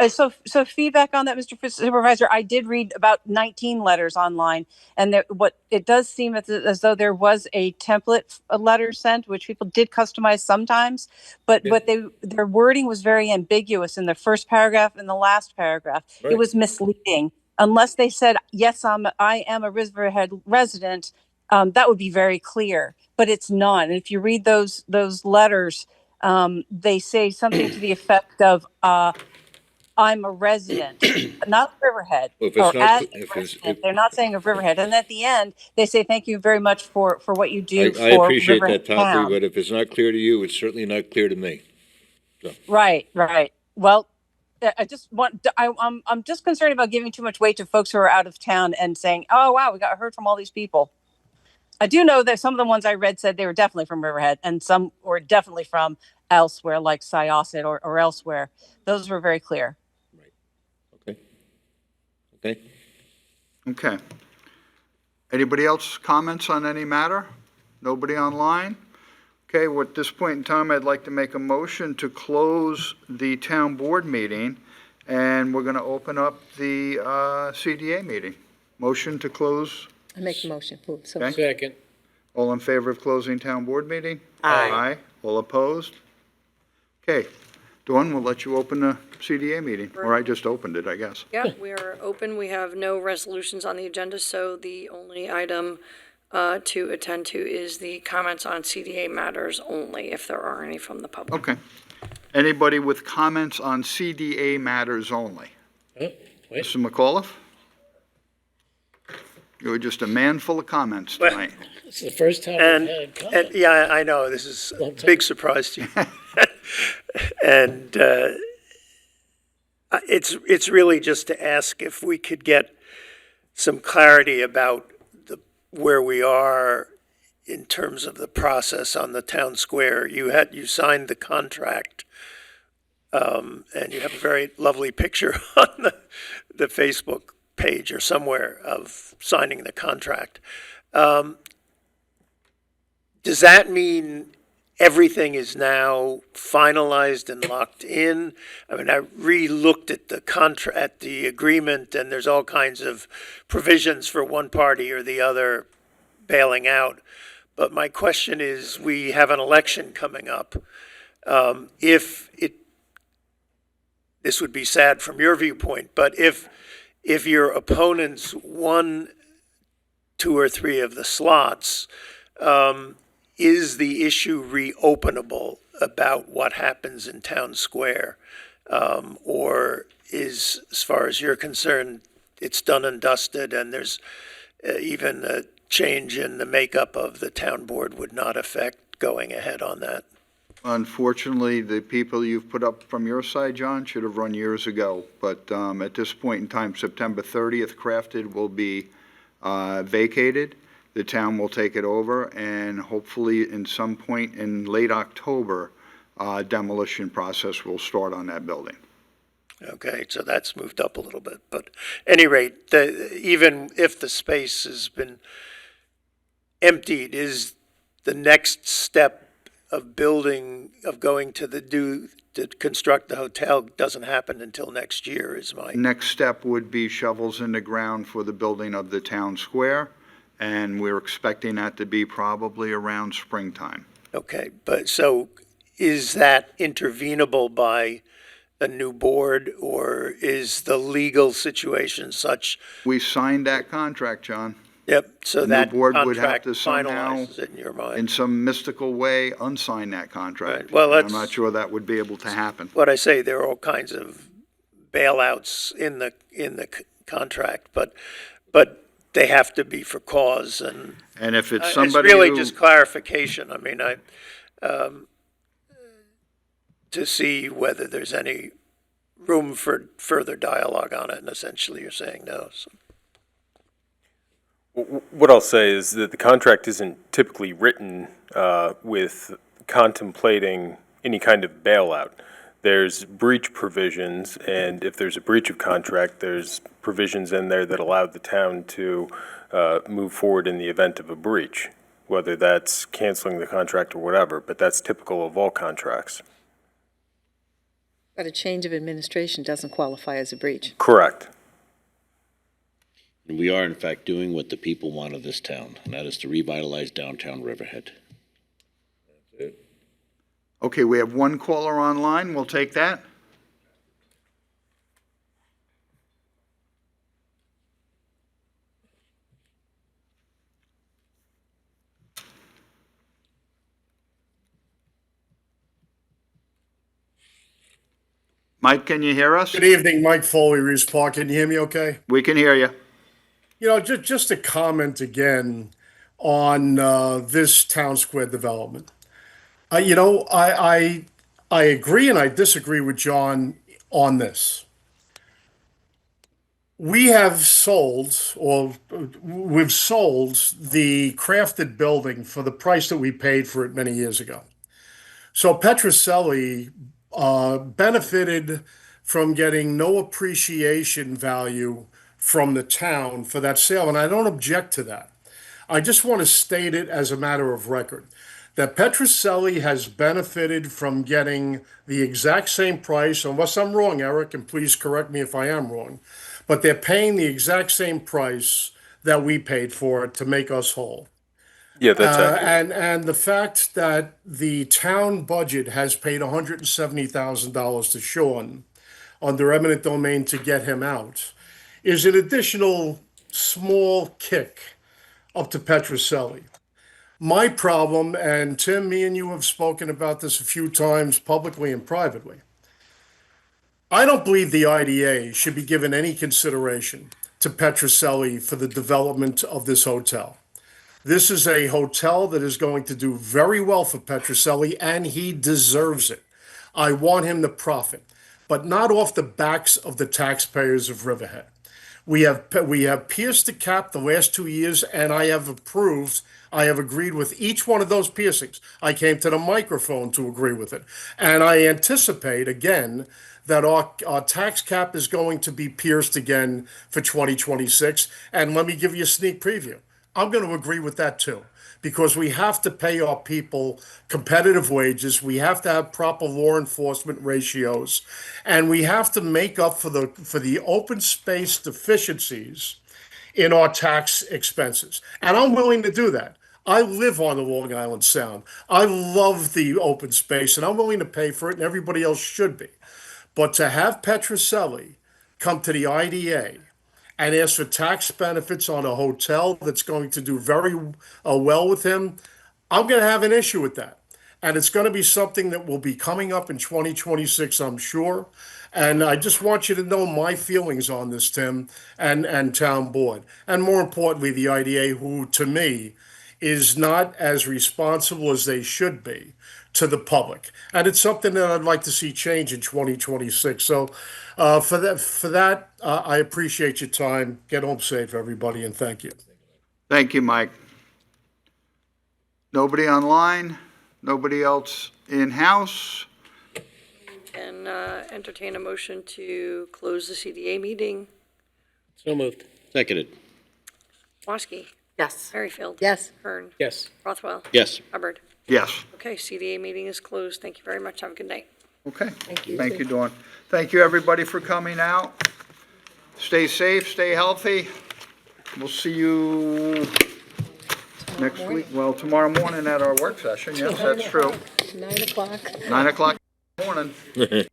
So feedback on that, Mr. Supervisor, I did read about 19 letters online, and what it does seem as though there was a template letter sent, which people did customize sometimes, but their wording was very ambiguous in the first paragraph and the last paragraph. Right. It was misleading. Unless they said, yes, I am a Riverhead resident, that would be very clear, but it's not. And if you read those letters, they say something to the effect of, I'm a resident, not Riverhead. Well, if or it's not, as a if it's, resident. They're not saying of Riverhead. And at the end, they say, thank you very much for what you do I for appreciate Riverhead that, Todd, Town. but if it's not clear to you, it's certainly not clear to me. Right. Well, I just want, I'm just concerned about giving too much weight to folks who are out of town and saying, oh, wow, we got heard from all these people. I do know that some of the ones I read said they were definitely from Riverhead, and some were definitely from elsewhere, like Syosset or elsewhere. Those were very clear. Okay? Okay. Anybody else comments on any matter? Nobody online? Okay, well, at this point in time, I'd like to make a motion to close the town board meeting, and we're going to open up the CDA meeting. Motion to close? I make the motion. Ooh, so- Okay. Second. All in favor of closing town board meeting? Aye. Aye. All opposed? Okay. Dawn, we'll let you open the CDA meeting, or I just opened it, I guess. Yeah, we are open. We have no resolutions on the agenda, so the only item to attend to is the comments on CDA matters only, if there are any from the public. Okay. Anybody with comments on CDA matters only? Oh, wait. Mr. McAuliff? You were just a man full of comments tonight. It's the first time And, I've had comments. yeah, I know, this is a big surprise to you. And it's really just to ask if we could get some clarity about where we are in terms of the process on the town square. You signed the contract, and you have a very lovely picture on the Facebook page or somewhere of signing the contract. Does that mean everything is now finalized and locked in? I mean, I re-looked at the agreement, and there's all kinds of provisions for one party or the other bailing out. But my question is, we have an election coming up. This would be sad from your viewpoint, but if your opponents won 2 or 3 of the slots, is the issue reopenable about what happens in town square? Or is, as far as you're concerned, it's done and dusted, and there's even a change in the makeup of the town board would not affect going ahead on that? Unfortunately, the people you've put up from your side, John, should have run years ago. But at this point in time, September 30th, Crafted will be vacated. The town will take it over, and hopefully in some point in late October, demolition process will start on that building. Okay, so that's moved up a little bit. But at any rate, even if the space has been emptied, is the next step of going to construct the hotel doesn't happen until next year, is my... Next step would be shovels in the ground for the building of the town square, and we're expecting that to be probably around springtime. Okay, but so is that intervenable by a new board, or is the legal situation such? We signed that contract, John. Yep, so The new that board would have contract to somehow, finalizes it in your mind. in some mystical way, unsign that contract. Right, well, And I'm that's- not sure that would be able to happen. What I say, there are all kinds of bailouts in the contract, but they have to be for cause, and And if it's it's somebody really who- just clarification. I mean, to see whether there's any room for further dialogue on it, and essentially you're saying no. So. What I'll say is that the contract isn't typically written with contemplating any kind of bailout. There's breach provisions, and if there's a breach of contract, there's provisions in there that allow the town to move forward in the event of a breach, whether that's canceling the contract or whatever, but that's typical of all contracts. But a change of administration doesn't qualify as a breach. Correct. And we are, in fact, doing what the people want of this town, and that is to revitalize downtown Riverhead. Okay, we have one caller online. We'll take that. Mike, can you hear us? Good evening, Mike Foley, Reeves Park. Can you hear me okay? We can hear you. You know, just a comment again on this town square development. You know, I agree and I disagree with John on this. We've sold the crafted building for the price that we paid for it many years ago. So Petroselli benefited from getting no appreciation value from the town for that sale, and I don't object to that. I just want to state it as a matter of record, that Petroselli has benefited from getting the exact same price, unless I'm wrong, Eric, and please correct me if I am wrong, but they're paying the exact same price that we paid for it to make us whole. Yeah, that's accurate. And the fact that the town budget has paid $170,000 to Sean under eminent domain to get him out is an additional small kick up to Petroselli. My problem, and Tim, me and you have spoken about this a few times publicly and privately, I don't believe the IDA should be given any consideration to Petroselli for the development of this hotel. This is a hotel that is going to do very well for Petroselli, and he deserves it. I want him to profit, but not off the backs of the taxpayers of Riverhead. We have pierced the cap the last 2 years, and I have agreed with each one of those piercings. I came to the microphone to agree with it. And I anticipate, again, that our tax cap is going to be pierced again for 2026. And let me give you a sneak preview. I'm going to agree with that too, because we have to pay our people competitive wages. We have to have proper law enforcement ratios, and we have to make up for the open space deficiencies in our tax expenses. And I'm willing to do that. I live on the Long Island Sound. I love the open space, and I'm willing to pay for it, and everybody else should be. But to have Petroselli come to the IDA and ask for tax benefits on a hotel that's going to do very well with him, I'm going to have an issue with that. And it's going to be something that will be coming up in 2026, I'm sure. And I just want you to know my feelings on this, Tim, and town board. And more importantly, the IDA, who to me is not as responsible as they should be to the public. And it's something that I'd like to see change in 2026. So for that, I appreciate your time. Get home safe, everybody, and thank you. Thank you, Mike. Nobody online? Nobody else in-house? And entertain a motion to close the CDA meeting. So moved. Seconded. Woski. Yes. Merrifield. Yes. Kern. Yes. Rothwell. Yes. Hubbard. Yes. Okay, CDA meeting is closed. Thank you very much. Have a good night. Okay. Thank you, Dawn. Thank you, everybody, for coming out. Stay safe, stay healthy. We'll see you next week. Well, tomorrow morning at our work session. Yes, that's true. 9 o'clock. 9 o'clock in the morning.